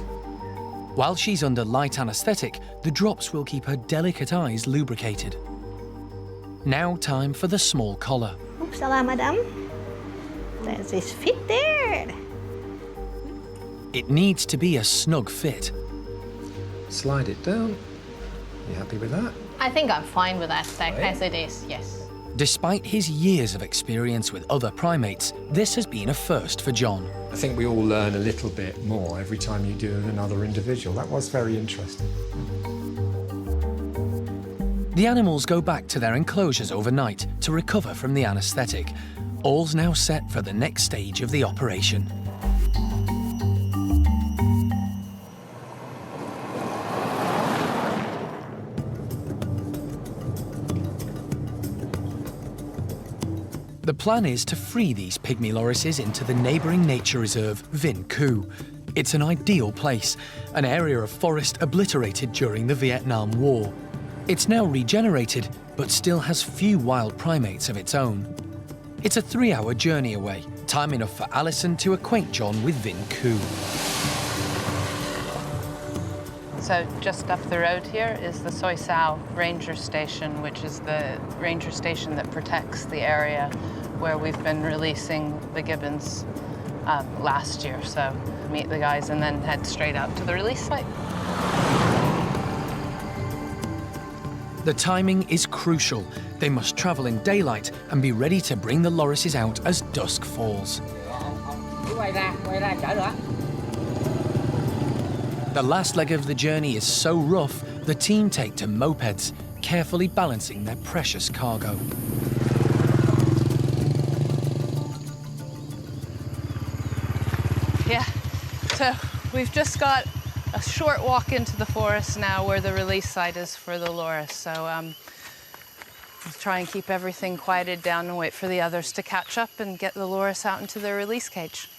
While she's under light anaesthetic, the drops will keep her delicate eyes lubricated. Now time for the small collar. Salam, madam. There's this fit there. It needs to be a snug fit. Slide it down. You happy with that? I think I'm fine with that, as it is, yes. Despite his years of experience with other primates, this has been a first for John. I think we all learn a little bit more every time you do another individual. That was very interesting. The animals go back to their enclosures overnight to recover from the anaesthetic. All's now set for the next stage of the operation. The plan is to free these pygmy lorises into the neighbouring nature reserve Vinh Cu. It's an ideal place, an area of forest obliterated during the Vietnam War. It's now regenerated, but still has few wild primates of its own. It's a 3-hour journey away, time enough for Alison to acquaint John with Vinh Cu. So just up the road here is the Soi Sao Ranger Station, which is the ranger station that protects the area where we've been releasing the gibbons last year. So meet the guys and then head straight out to the release site. The timing is crucial. They must travel in daylight and be ready to bring the lorises out as dusk falls. The last leg of the journey is so rough, the team take to mopeds, carefully balancing their precious cargo. Yeah, so we've just got a short walk into the forest now where the release site is for the loris. So we'll try and keep everything quieted down and wait for the others to catch up and get the loris out into their release cage.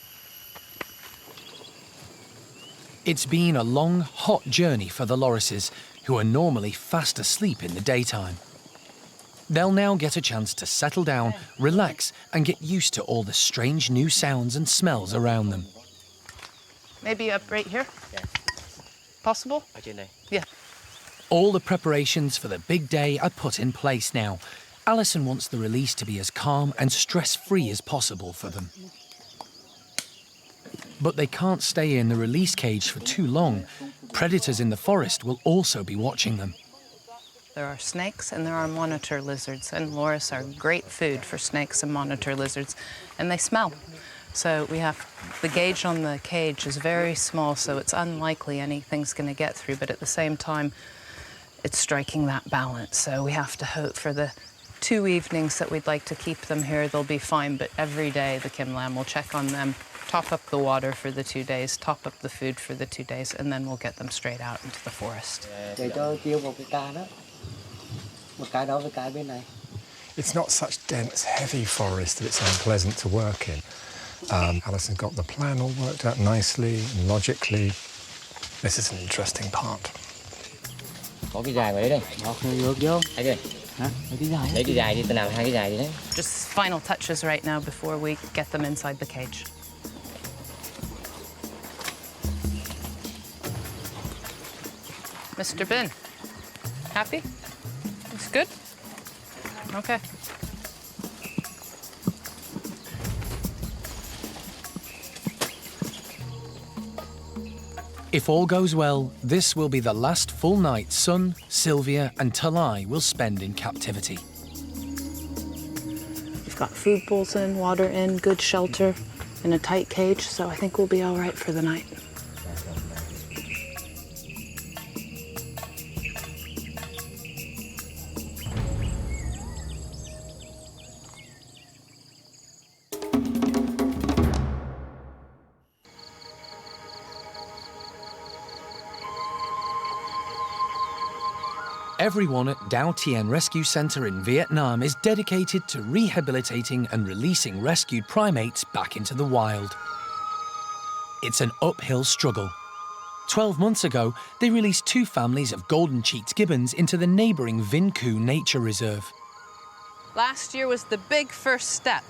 It's been a long, hot journey for the lorises, who are normally fast asleep in the daytime. They'll now get a chance to settle down, relax, and get used to all the strange new sounds and smells around them. Maybe up right here? Yeah. Possible? Yeah. All the preparations for the big day are put in place now. Alison wants the release to be as calm and stress-free as possible for them. But they can't stay in the release cage for too long. Predators in the forest will also be watching them. There are snakes and there are monitor lizards, and loris are great food for snakes and monitor lizards, and they smell. So the gauge on the cage is very small, so it's unlikely anything's going to get through, but at the same time, it's striking that balance. So we have to hope for the 2 evenings that we'd like to keep them here, they'll be fine, but every day the Kim Lam will check on them, top up the water for the 2 days, top up the food for the 2 days, and then we'll get them straight out into the forest. It's not such dense, heavy forest that it's unpleasant to work in. Alison got the plan all worked out nicely and logically. This is an interesting part. Just final touches right now before we get them inside the cage. Mr. Bin, happy? It's good? Okay. If all goes well, this will be the last full night Sun, Sylvia and Talai will spend in captivity. We've got food bowls in, water in, good shelter, in a tight cage, so I think we'll be all right for the night. Everyone at Dau Tien Rescue Centre in Vietnam is dedicated to rehabilitating and releasing rescued primates back into the wild. It's an uphill struggle. 12 months ago, they released 2 families of golden-cheeked gibbons into the neighbouring Vinh Khu Nature Reserve. Last year was the big first step.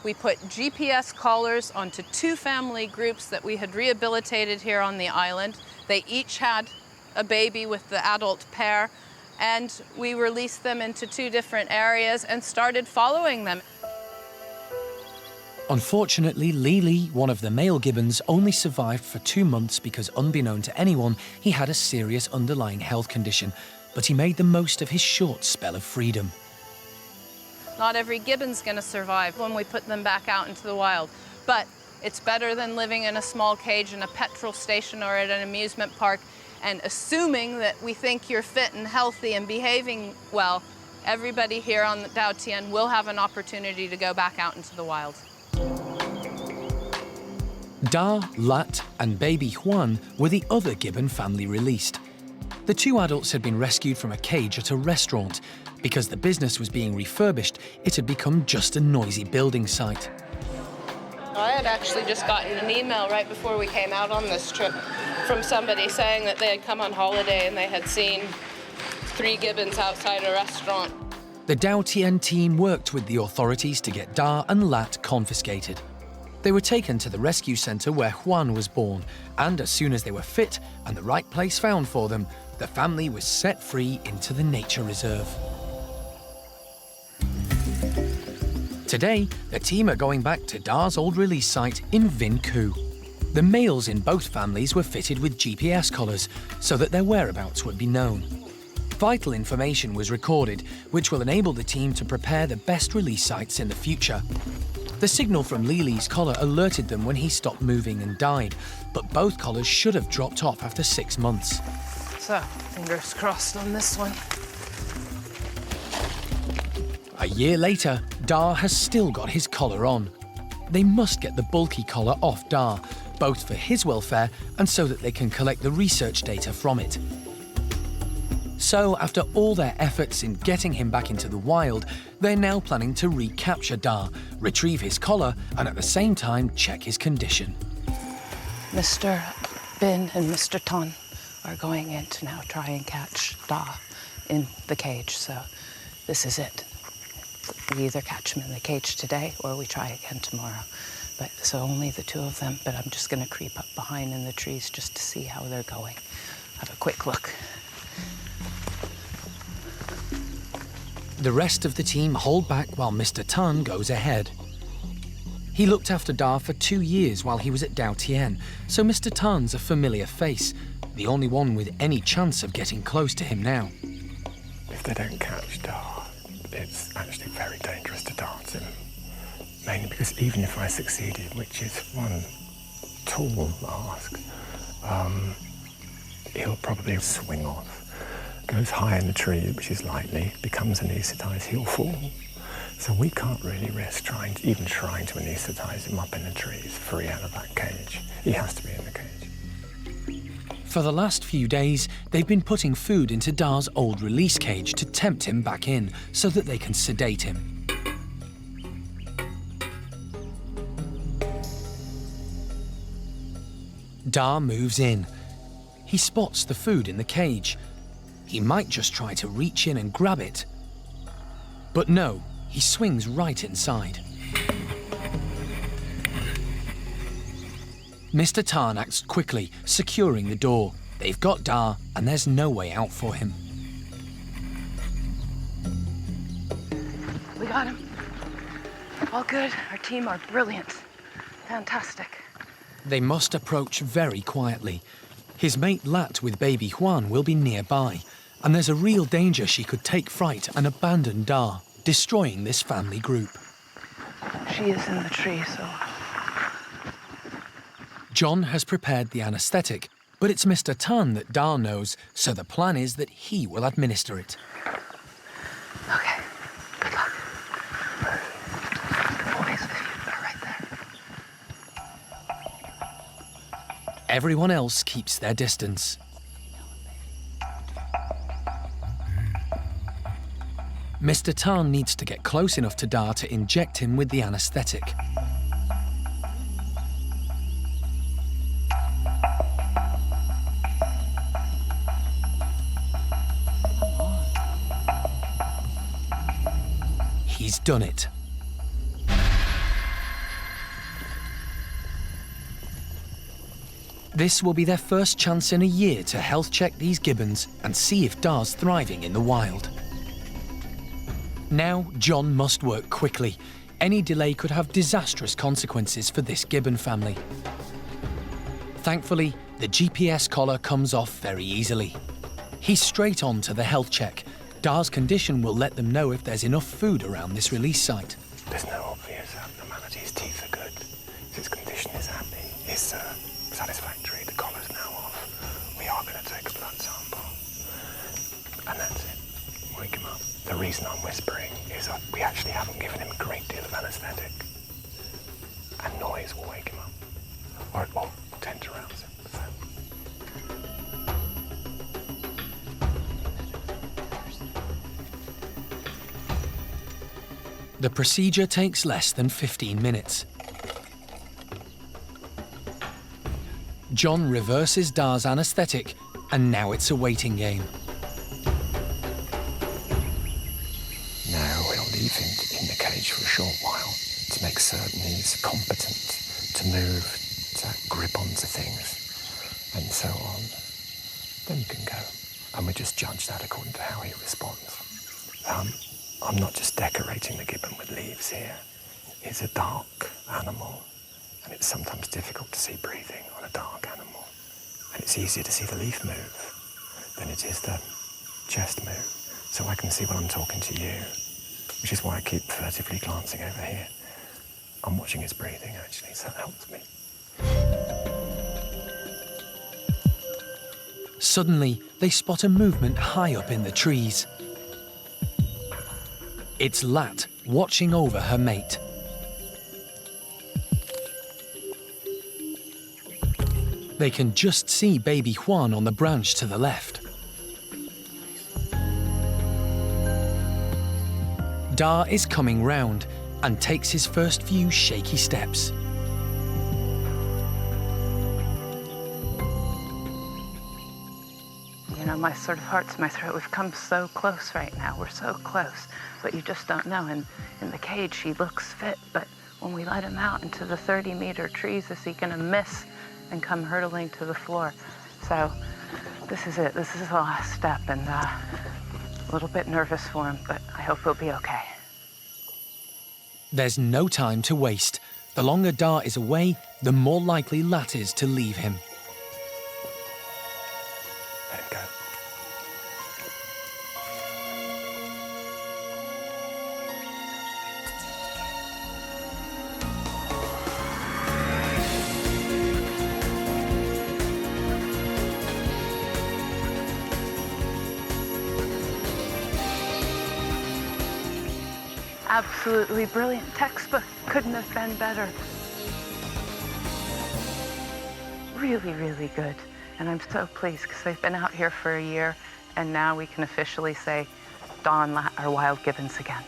We put GPS collars onto 2 family groups that we had rehabilitated here on the island. They each had a baby with the adult pair, and we released them into 2 different areas and started following them. Unfortunately, Lili, one of the male gibbons, only survived for 2 months because, unbeknown to anyone, he had a serious underlying health condition, but he made the most of his short spell of freedom. Not every gibbon's going to survive when we put them back out into the wild, but it's better than living in a small cage in a petrol station or at an amusement park and assuming that we think you're fit and healthy and behaving well. Everybody here on the Dau Tien will have an opportunity to go back out into the wild. Da, Lat and baby Juan were the other gibbon family released. The 2 adults had been rescued from a cage at a restaurant. Because the business was being refurbished, it had become just a noisy building site. I had actually just gotten an email right before we came out on this trip from somebody saying that they had come on holiday and they had seen 3 gibbons outside a restaurant. The Dau Tien team worked with the authorities to get Da and Lat confiscated. They were taken to the rescue centre where Juan was born, and as soon as they were fit and the right place found for them, the family was set free into the nature reserve. Today, the team are going back to Da's old release site in Vinh Khu. The males in both families were fitted with GPS collars so that their whereabouts would be known. Vital information was recorded, which will enable the team to prepare the best release sites in the future. The signal from Lili's collar alerted them when he stopped moving and died, but both collars should have dropped off after 6 months. So, fingers crossed on this one. A year later, Da has still got his collar on. They must get the bulky collar off Da, both for his welfare and so that they can collect the research data from it. So, after all their efforts in getting him back into the wild, they're now planning to recapture Da, retrieve his collar, and at the same time check his condition. Mr. Bin and Mr. Ton are going in to now try and catch Da in the cage, so this is it. We either catch him in the cage today or we try again tomorrow. But so only the 2 of them, but I'm just going to creep up behind in the trees just to see how they're going. Have a quick look. The rest of the team hold back while Mr. Tan goes ahead. He looked after Da for 2 years while he was at Douc, so Mr. Tan's a familiar face, the only one with any chance of getting close to him now. If they don't catch Da, it's actually very dangerous to dance him. Mainly because even if I succeeded, which is one tall ask, he'll probably swing off. Goes high in the tree, which is likely, becomes anaesthetised, he'll fall. So we can't really risk trying to anaesthetise him up in the trees, free out of that cage. He has to be in the cage. For the last few days, they've been putting food into Da's old release cage to tempt him back in, so that they can sedate him. Da moves in. He spots the food in the cage. He might just try to reach in and grab it. But no, he swings right inside. Mr. Tan acts quickly, securing the door. They've got Da, and there's no way out for him. We got him. All good. Our team are brilliant. Fantastic. They must approach very quietly. His mate Lat with baby Juan will be nearby, and there's a real danger she could take fright and abandon Da, destroying this family group. She is in the tree, so... John has prepared the anaesthetic, but it's Mr. Tan that Da knows, so the plan is that he will administer it. Okay, good luck. The boys with you are right there. Everyone else keeps their distance. Mr. Tan needs to get close enough to Da to inject him with the anaesthetic. He's done it. This will be their first chance in a year to health check these gibbons and see if Da's thriving in the wild. Now, John must work quickly. Any delay could have disastrous consequences for this gibbon family. Thankfully, the GPS collar comes off very easily. He's straight on to the health check. Da's condition will let them know if there's enough food around this release site. There's no obvious abnormality. His teeth are good. His condition is happy. Is satisfactory. The collar's now off. We are going to take a blood sample. And that's it. Wake him up. The reason I'm whispering is we actually haven't given him a great deal of anaesthetic. And noise will wake him up. Or it will tend to rouse him. So. The procedure takes less than 15 minutes. John reverses Da's anaesthetic, and now it's a waiting game. Now we'll leave him in the cage for a short while to make certain he's competent to move, to grip onto things, and so on. Then you can go. And we just judge that according to how he responds. I'm not just decorating the gibbon with leaves here. It's a dark animal, and it's sometimes difficult to see breathing on a dark animal. And it's easier to see the leaf move than it is the chest move. So I can see when I'm talking to you, which is why I keep furtively glancing over here. I'm watching his breathing, actually, so that helps me. Suddenly, they spot a movement high up in the trees. It's Lat watching over her mate. They can just see baby Juan on the branch to the left. Da is coming round and takes his first few shaky steps. You know, my sort of heart's in my throat. We've come so close right now. We're so close, but you just don't know. And in the cage, he looks fit, but when we let him out into the 30-meter trees, is he gonna miss and come hurtling to the floor? So this is it. This is the last step, and little bit nervous for him, but I hope he'll be okay. There's no time to waste. The longer Da is away, the more likely Lat is to leave him. Let him go. Absolutely brilliant textbook. Couldn't have been better. Really, really good. And I'm so pleased because they've been out here for a year and now we can officially say Da and Lat are wild gibbons again.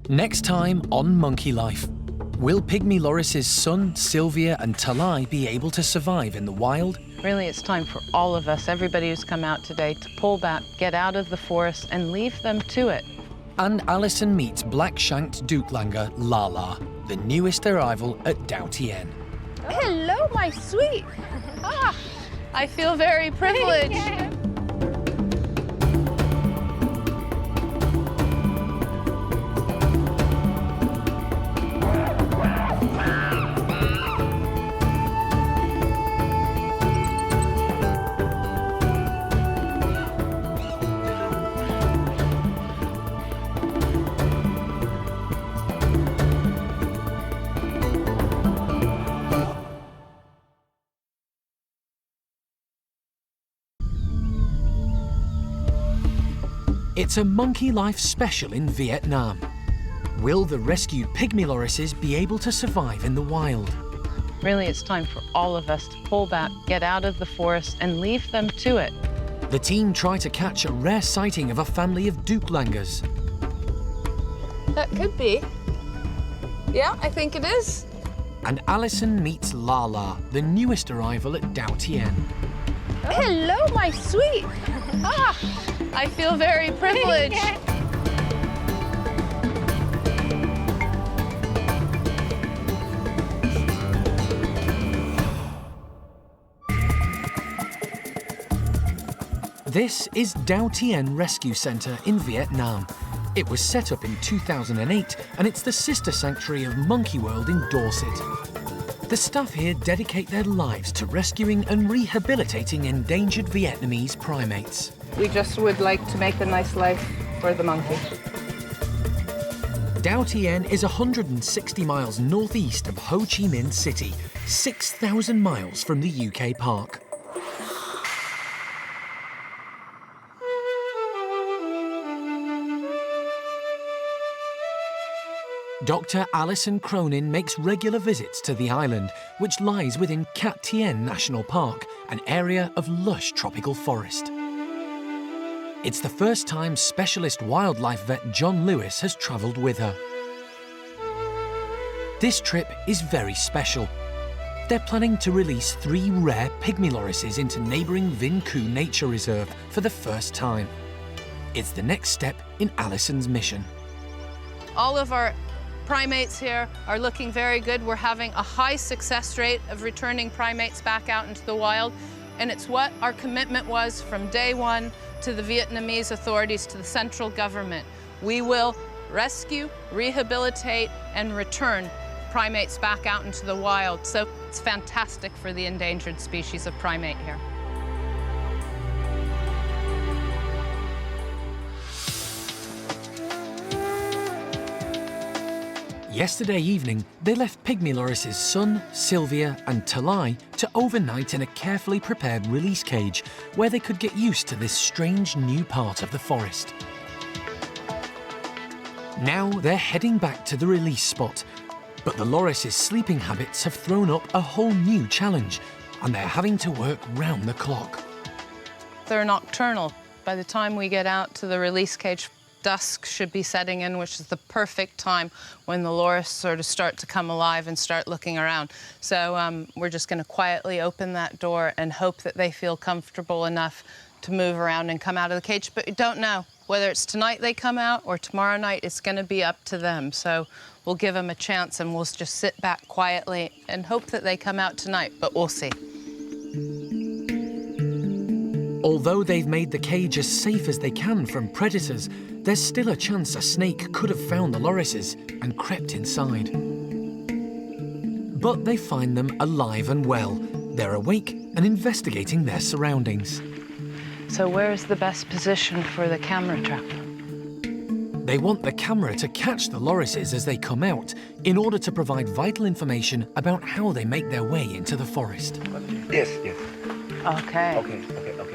Next time on Monkey Life. Will pygmy lorises' son, Sylvia and Talai, be able to survive in the wild? Really, it's time for all of us, everybody who's come out today, to pull back, get out of the forest, and leave them to it. And Alison meets black-shanked douc langer Lala, the newest arrival at Douc. Hello, my sweet. I feel very privileged. It's a Monkey Life special in Vietnam. Will the rescued pygmy lorises be able to survive in the wild? Really, it's time for all of us to pull back, get out of the forest, and leave them to it. The team try to catch a rare sighting of a family of douc langurs. That could be. Yeah, I think it is. And Alison meets Lala, the newest arrival at Douc. Hello, my sweet. I feel very privileged. This is Douc Rescue Centre in Vietnam. It was set up in 2008 and it's the sister sanctuary of Monkey World in Dorset. The staff here dedicate their lives to rescuing and rehabilitating endangered Vietnamese primates. We just would like to make a nice life for the monkey. Douc is 160 miles northeast of Ho Chi Minh City, 6,000 miles from the UK park. Dr. Alison Cronin makes regular visits to the island, which lies within Cat Tien National Park, an area of lush tropical forest. It's the first time specialist wildlife vet John Lewis has travelled with her. This trip is very special. They're planning to release 3 rare pygmy lorises into neighbouring Vinh Cu Nature Reserve for the first time. It's the next step in Alison's mission. All of our primates here are looking very good. We're having a high success rate of returning primates back out into the wild, and it's what our commitment was from day one to the Vietnamese authorities, to the central government. We will rescue, rehabilitate, and return primates back out into the wild. So it's fantastic for the endangered species of primate here. Yesterday evening, they left pygmy lorises' son, Sylvia and Talai to overnight in a carefully prepared release cage where they could get used to this strange new part of the forest. Now they're heading back to the release spot, but the lorises' sleeping habits have thrown up a whole new challenge and they're having to work round the clock. They're nocturnal. By the time we get out to the release cage, dusk should be setting in, which is the perfect time when the loris sort of start to come alive and start looking around. So we're just going to quietly open that door and hope that they feel comfortable enough to move around and come out of the cage. But you don't know. Whether it's tonight they come out or tomorrow night, it's going to be up to them. So we'll give them a chance and we'll just sit back quietly and hope that they come out tonight, but we'll see. Although they've made the cage as safe as they can from predators, there's still a chance a snake could have found the lorises and crept inside. But they find them alive and well. They're awake and investigating their surroundings. So where's the best position for the camera trap? They want the camera to catch the lorises as they come out in order to provide vital information about how they make their way into the forest. Yes, yes. Okay. Okay,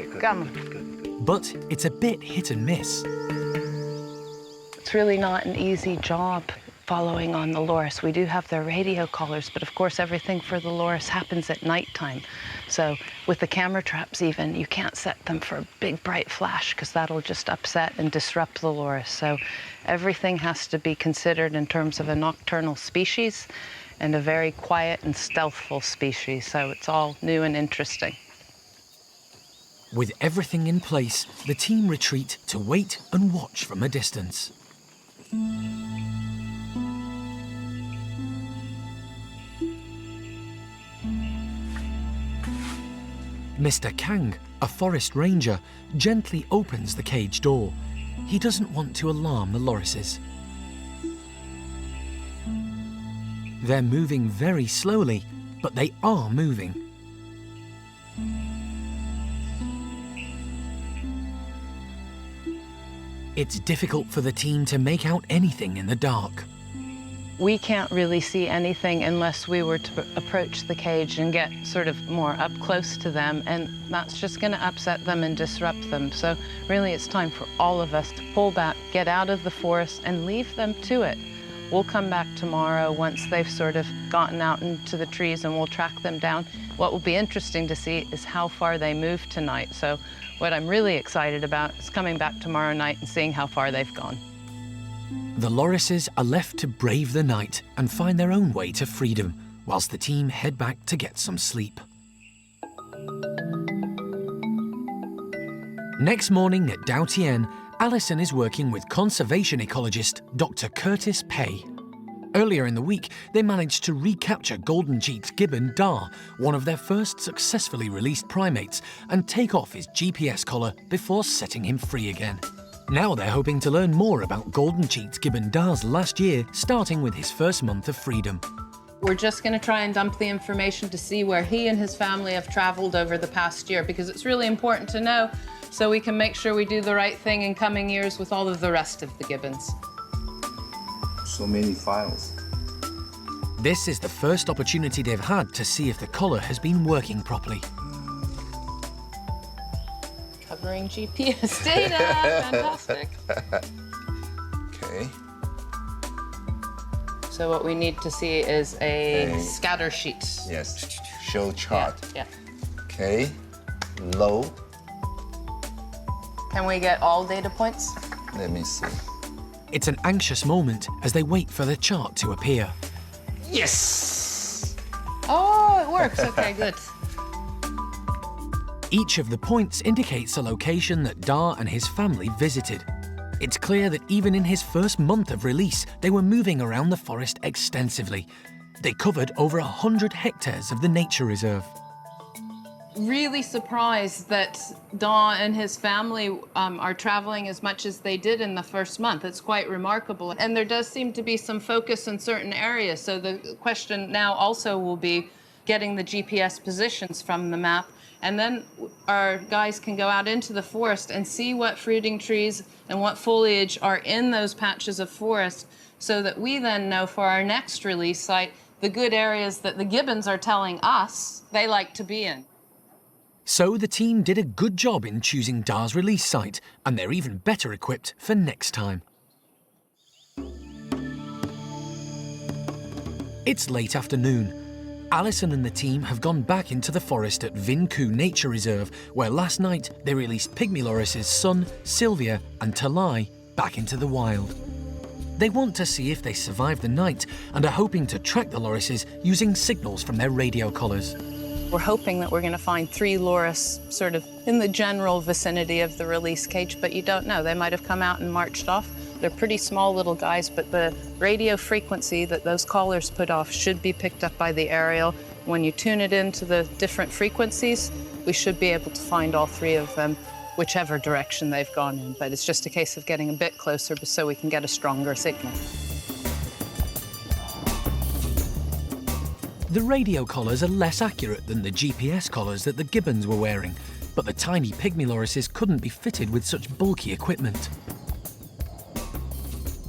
good. Come on. But it's a bit hit and miss. It's really not an easy job following on the loris. We do have their radio collars, but of course everything for the loris happens at nighttime. So with the camera traps even, you can't set them for a big bright flash because that'll just upset and disrupt the loris. So everything has to be considered in terms of a nocturnal species and a very quiet and stealthful species. So it's all new and interesting. With everything in place, the team retreat to wait and watch from a distance. Mr. Kang, a forest ranger, gently opens the cage door. He doesn't want to alarm the lorises. They're moving very slowly, but they are moving. It's difficult for the team to make out anything in the dark. We can't really see anything unless we were to approach the cage and get sort of more up close to them, and that's just going to upset them and disrupt them. So really it's time for all of us to pull back, get out of the forest and leave them to it. We'll come back tomorrow once they've sort of gotten out into the trees and we'll track them down. What will be interesting to see is how far they move tonight. So what I'm really excited about is coming back tomorrow night and seeing how far they've gone. The lorises are left to brave the night and find their own way to freedom, whilst the team head back to get some sleep. Next morning at Douc, Alison is working with conservation ecologist Dr. Curtis Pay. Earlier in the week, they managed to recapture golden-cheeked gibbon Dar, one of their first successfully released primates, and take off his GPS collar before setting him free again. Now they're hoping to learn more about golden-cheeked gibbon Dar's last year, starting with his first month of freedom. We're just going to try and dump the information to see where he and his family have traveled over the past year, because it's really important to know so we can make sure we do the right thing in coming years with all of the rest of the gibbons. So many files. This is the first opportunity they've had to see if the collar has been working properly. Covering GPS data, fantastic. Okay. So what we need to see is a scatter sheet. Yes, show chart. Yeah. Okay, low. Can we get all data points? Let me see. It's an anxious moment as they wait for the chart to appear. Yes! Oh, it works. Okay, good. Each of the points indicates a location that Dar and his family visited. It's clear that even in his first month of release, they were moving around the forest extensively. They covered over 100 hectares of the nature reserve. Really surprised that Dar and his family are traveling as much as they did in the first month. It's quite remarkable. And there does seem to be some focus in certain areas. So the question now also will be getting the GPS positions from the map. And then our guys can go out into the forest and see what fruiting trees and what foliage are in those patches of forest, so that we then know for our next release site the good areas that the gibbons are telling us they like to be in. So the team did a good job in choosing Dar's release site, and they're even better equipped for next time. It's late afternoon. Alison and the team have gone back into the forest at Vinku Nature Reserve, where last night they released pygmy lorises' son, Sylvia and Talai, back into the wild. They want to see if they survive the night and are hoping to track the lorises using signals from their radio collars. We're hoping that we're going to find 3 loris sort of in the general vicinity of the release cage, but you don't know. They might have come out and marched off. They're pretty small little guys, but the radio frequency that those callers put off should be picked up by the aerial. When you tune it into the different frequencies, we should be able to find all 3 of them, whichever direction they've gone in. But it's just a case of getting a bit closer so we can get a stronger signal. The radio collars are less accurate than the GPS collars that the gibbons were wearing, but the tiny pygmy lorises couldn't be fitted with such bulky equipment.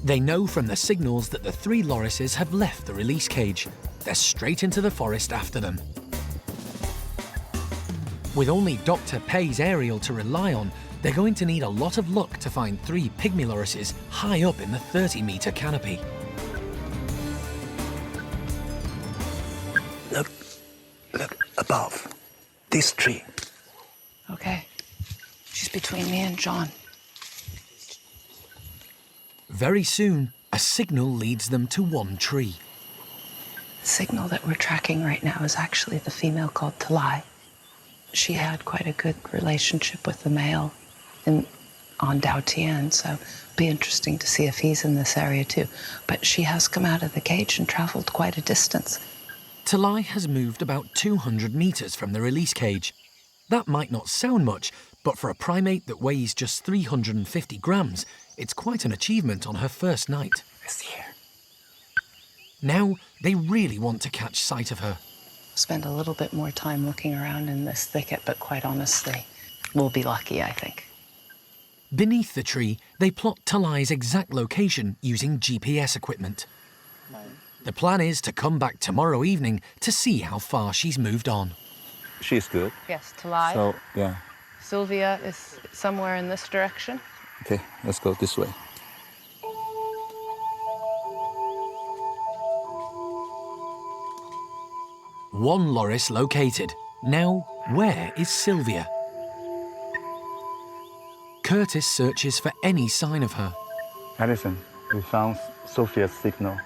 They know from the signals that the 3 lorises have left the release cage. They're straight into the forest after them. With only Dr. Pei's aerial to rely on, they're going to need a lot of luck to find 3 pygmy lorises high up in the 30-metre canopy. Look above this tree. Okay. She's between me and John. Very soon, a signal leads them to one tree. The signal that we're tracking right now is actually the female called Talai. She had quite a good relationship with the male on Dautian, so it'll be interesting to see if he's in this area too. But she has come out of the cage and traveled quite a distance. Talai has moved about 200 metres from the release cage. That might not sound much, but for a primate that weighs just 350 grams, it's quite an achievement on her first night. It's here. Now, they really want to catch sight of her. Spend a little bit more time looking around in this thicket, but quite honestly, we'll be lucky, I think. Beneath the tree, they plot Talai's exact location using GPS equipment. The plan is to come back tomorrow evening to see how far she's moved on. She's good. Yes, Talai. So, yeah. Sylvia is somewhere in this direction. Okay, let's go this way. One loris located. Now, where is Sylvia? Curtis searches for any sign of her. Alison, we found Sophia's signal.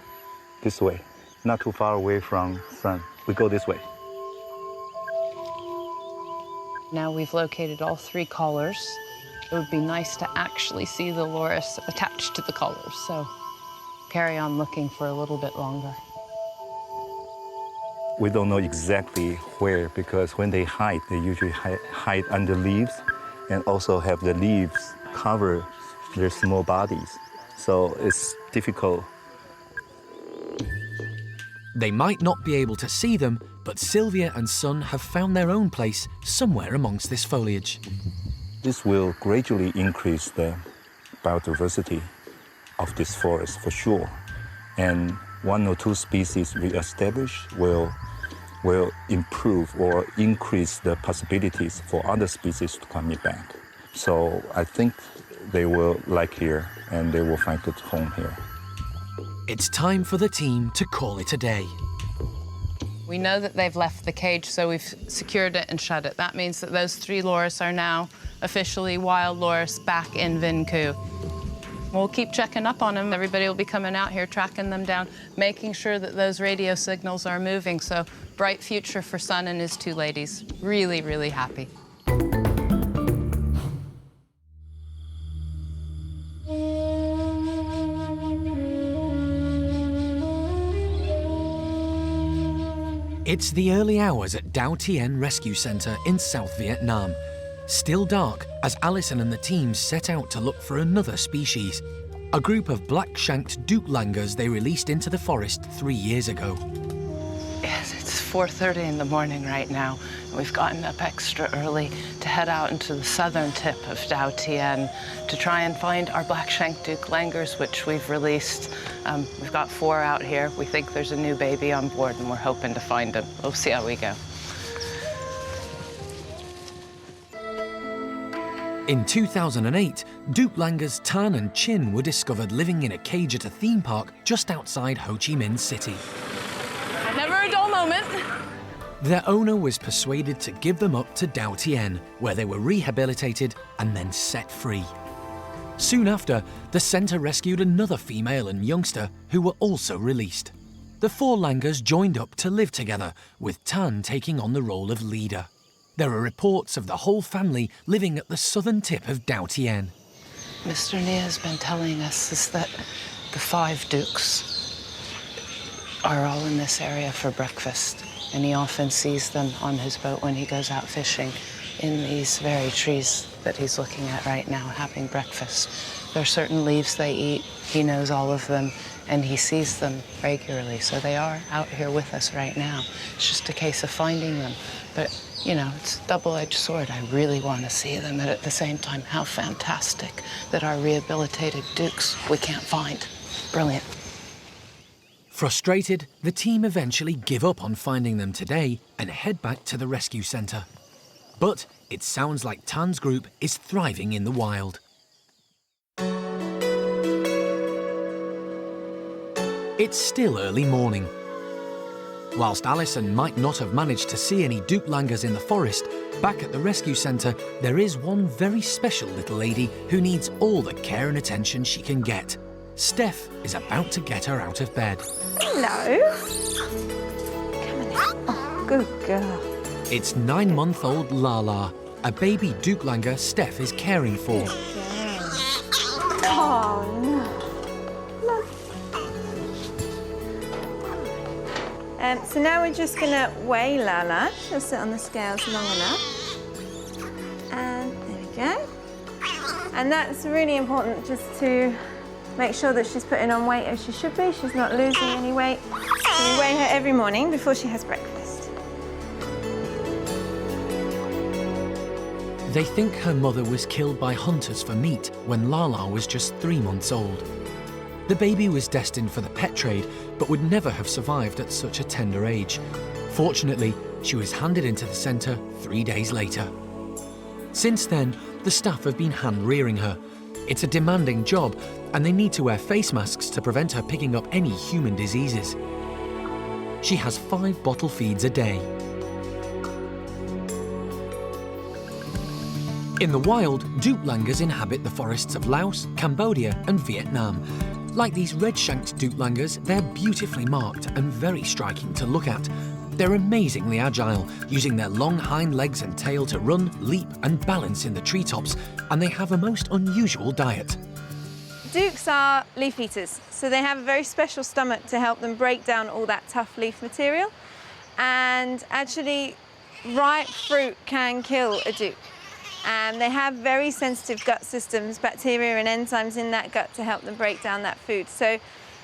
This way, not too far away from sun. We go this way. Now we've located all 3 collars. It would be nice to actually see the loris attached to the collars, so carry on looking for a little bit longer. We don't know exactly where, because when they hide, they usually hide under leaves and also have the leaves cover their small bodies. So it's difficult. They might not be able to see them, but Sylvia and son have found their own place somewhere amongst this foliage. This will gradually increase the biodiversity of this forest for sure. And 1 or 2 species re-established will improve or increase the possibilities for other species to come back. So I think they will like here and they will find good home here. It's time for the team to call it a day. We know that they've left the cage, so we've secured it and shut it. That means that those 3 loris are now officially wild loris back in Vinku. We'll keep checking up on them. Everybody will be coming out here, tracking them down, making sure that those radio signals are moving. So bright future for Son and his 2 ladies. Really, really happy. It's the early hours at Dau Tien Rescue Centre in South Vietnam. Still dark as Alison and the team set out to look for another species, a group of black-shanked douc langurs they released into the forest 3 years ago. Yes, it's 4:30 in the morning right now. We've gotten up extra early to head out into the southern tip of Dau Tien to try and find our black-shanked douc langurs, which we've released. We've got 4 out here. We think there's a new baby on board, and we're hoping to find them. We'll see how we go. In 2008, douc langurs Tan and Chin were discovered living in a cage at a theme park just outside Ho Chi Minh City. Never a dull moment. Their owner was persuaded to give them up to Dau Tien, where they were rehabilitated and then set free. Soon after, the centre rescued another female and youngster who were also released. the 4 langurs joined up to live together, with Tan taking on the role of leader. There are reports of the whole family living at the southern tip of douc. Mr. Nia has been telling us is that the 5 doucs are all in this area for breakfast, and he often sees them on his boat when he goes out fishing in these very trees that he's looking at right now, having breakfast. There are certain leaves they eat. He knows all of them, and he sees them regularly. So they are out here with us right now. It's just a case of finding them. But, you know, it's a double-edged sword. I really want to see them, and at the same time, how fantastic that our rehabilitated doucs we can't find. Brilliant. Frustrated, the team eventually give up on finding them today and head back to the rescue centre. But it sounds like Tan's group is thriving in the wild. It's still early morning. Whilst Alison might not have managed to see any douc langurs in the forest, back at the rescue centre there is one very special little lady who needs all the care and attention she can get. Steph is about to get her out of bed. Hello. Come on now. Oh, good girl. It's 9-month-old Lala, a baby douc langur Steph is caring for. Oh, no. So now we're just going to weigh Lala. She'll sit on the scales long enough. And there we go. And that's really important just to make sure that she's putting on weight as she should be. She's not losing any weight. So we weigh her every morning before she has breakfast. They think her mother was killed by hunters for meat when Lala was just 3 months old. The baby was destined for the pet trade, but would never have survived at such a tender age. Fortunately, she was handed into the centre 3 days later. Since then, the staff have been hand-rearing her. It's a demanding job, and they need to wear face masks to prevent her picking up any human diseases. She has 5 bottle feeds a day. In the wild, douc langurs inhabit the forests of Laos, Cambodia and Vietnam. Like these red-shanked douc langurs, they're beautifully marked and very striking to look at. They're amazingly agile, using their long hind legs and tail to run, leap and balance in the treetops, and they have a most unusual diet. Doucs are leaf eaters, so they have a very special stomach to help them break down all that tough leaf material. And actually, ripe fruit can kill a douc. And they have very sensitive gut systems, bacteria and enzymes in that gut to help them break down that food. So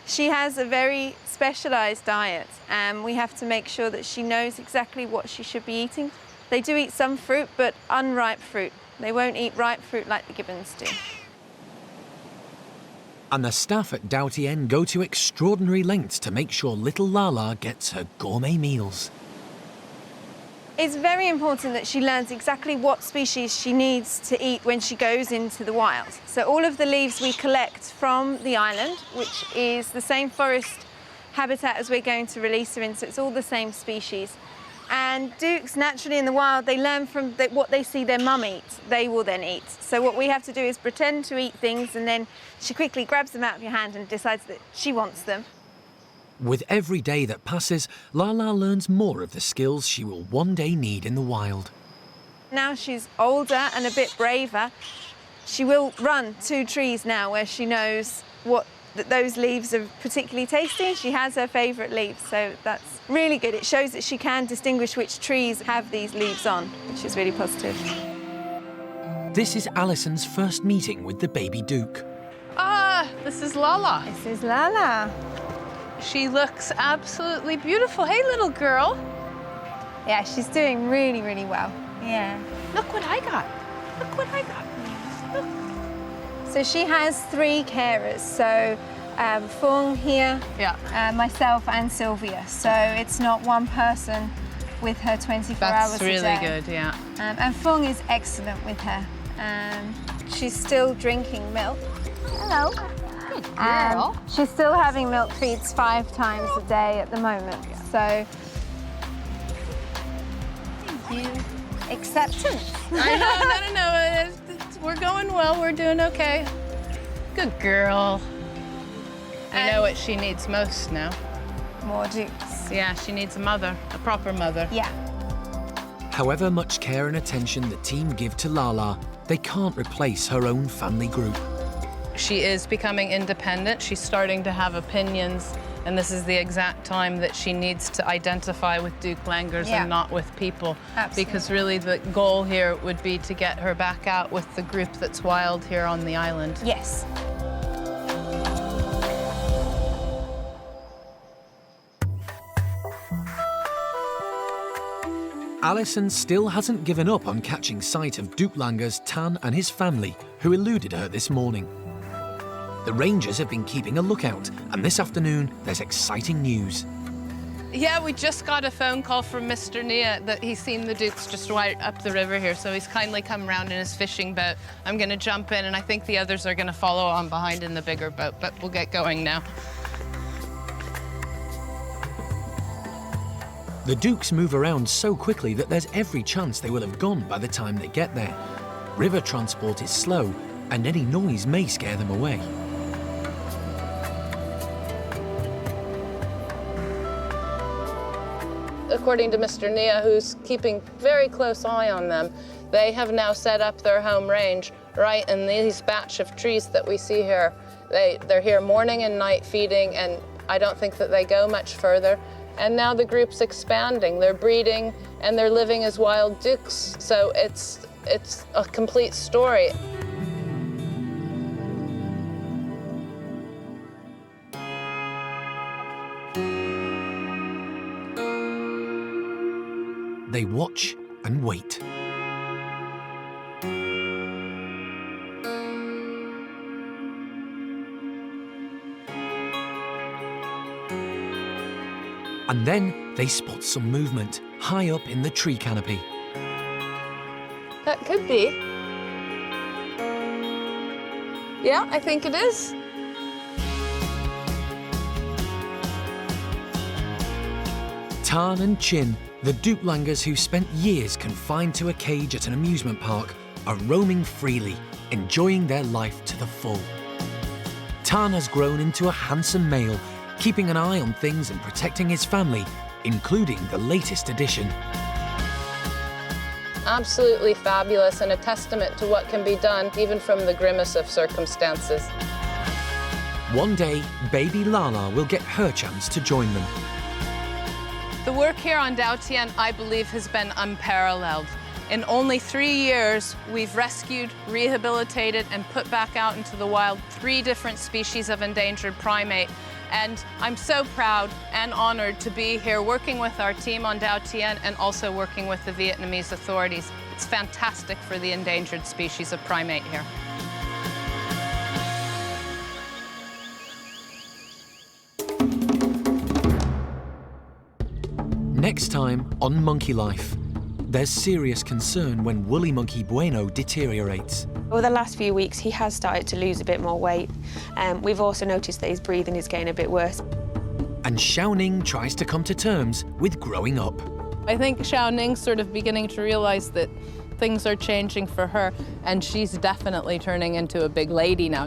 she has a very specialised diet, and we have to make sure that she knows exactly what she should be eating. They do eat some fruit, but unripe fruit. They won't eat ripe fruit like the gibbons do. And the staff at douc go to extraordinary lengths to make sure little Lala gets her gourmet meals. It's very important that she learns exactly what species she needs to eat when she goes into the wild. So all of the leaves we collect from the island, which is the same forest habitat as we're going to release her in, so it's all the same species. And doucs, naturally in the wild, they learn from what they see their mum eat, they will then eat. So what we have to do is pretend to eat things, and then she quickly grabs them out of your hand and decides that she wants them. With every day that passes, Lala learns more of the skills she will one day need in the wild. Now she's older and a bit braver, she will run to trees now where she knows that those leaves are particularly tasty. She has her favourite leaves, so that's really good. It shows that she can distinguish which trees have these leaves on, which is really positive. This is Alison's first meeting with the baby douc. This is Lala. This is Lala. She looks absolutely beautiful. Hey, little girl. Yeah, she's doing really, really well. Yeah. Look what I got. Look what I got. Look. So she has 3 carers. So Fung here, myself and Sylvia. So it's not one person with her 24 hours a day. That's really good, yeah. And Fung is excellent with her. She's still drinking milk. Hello. Good girl. She's still having milk feeds 5 times a day at the moment. So, thank you. Acceptance. I know. We're going well. We're doing okay. Good girl. You know what she needs most now? More dukes. Yeah, she needs a mother, a proper mother. Yeah. However much care and attention the team give to Lala, they can't replace her own family group. She is becoming independent. She's starting to have opinions, and this is the exact time that she needs to identify with douc langurs Yeah. and not with people. Absolutely. Because really the goal here would be to get her back out with the group that's wild here on the island. Yes. Alison still hasn't given up on catching sight of douc langurs Tan and his family, who eluded her this morning. The rangers have been keeping a lookout, and this afternoon there's exciting news. Yeah, we just got a phone call from Mr. Nia that he's seen the doucs just right up the river here, so he's kindly come round in his fishing boat. I'm going to jump in, and I think the others are going to follow on behind in the bigger boat, but we'll get going now. The doucs move around so quickly that there's every chance they will have gone by the time they get there. River transport is slow, and any noise may scare them away. According to Mr. Nia, who's keeping very close eye on them, they have now set up their home range right in these batch of trees that we see here. They're here morning and night feeding, and I don't think that they go much further. And now the group's expanding. They're breeding and they're living as wild doucs. So it's a complete story. They watch and wait. And then they spot some movement high up in the tree canopy. That could be. Yeah, I think it is. Tan and Chin, the douc langurs who spent years confined to a cage at an amusement park, are roaming freely, enjoying their life to the full. Tan has grown into a handsome male, keeping an eye on things and protecting his family, including the latest addition. Absolutely fabulous, and a testament to what can be done even from the grimmest of circumstances. One day, baby Lala will get her chance to join them. The work here on Douc, I believe, has been unparalleled. In only 3 years, we've rescued, rehabilitated, and put back out into the wild 3 different species of endangered primate. And I'm so proud and honored to be here working with our team on Douc and also working with the Vietnamese authorities. It's fantastic for the endangered species of primate here. Next time on Monkey Life, there's serious concern when woolly monkey Bueno deteriorates. Over the last few weeks, he has started to lose a bit more weight. We've also noticed that his breathing is getting a bit worse. And Xiao Ning tries to come to terms with growing up. I think Xiao Ning's sort of beginning to realize that things are changing for her, and she's definitely turning into a big lady now.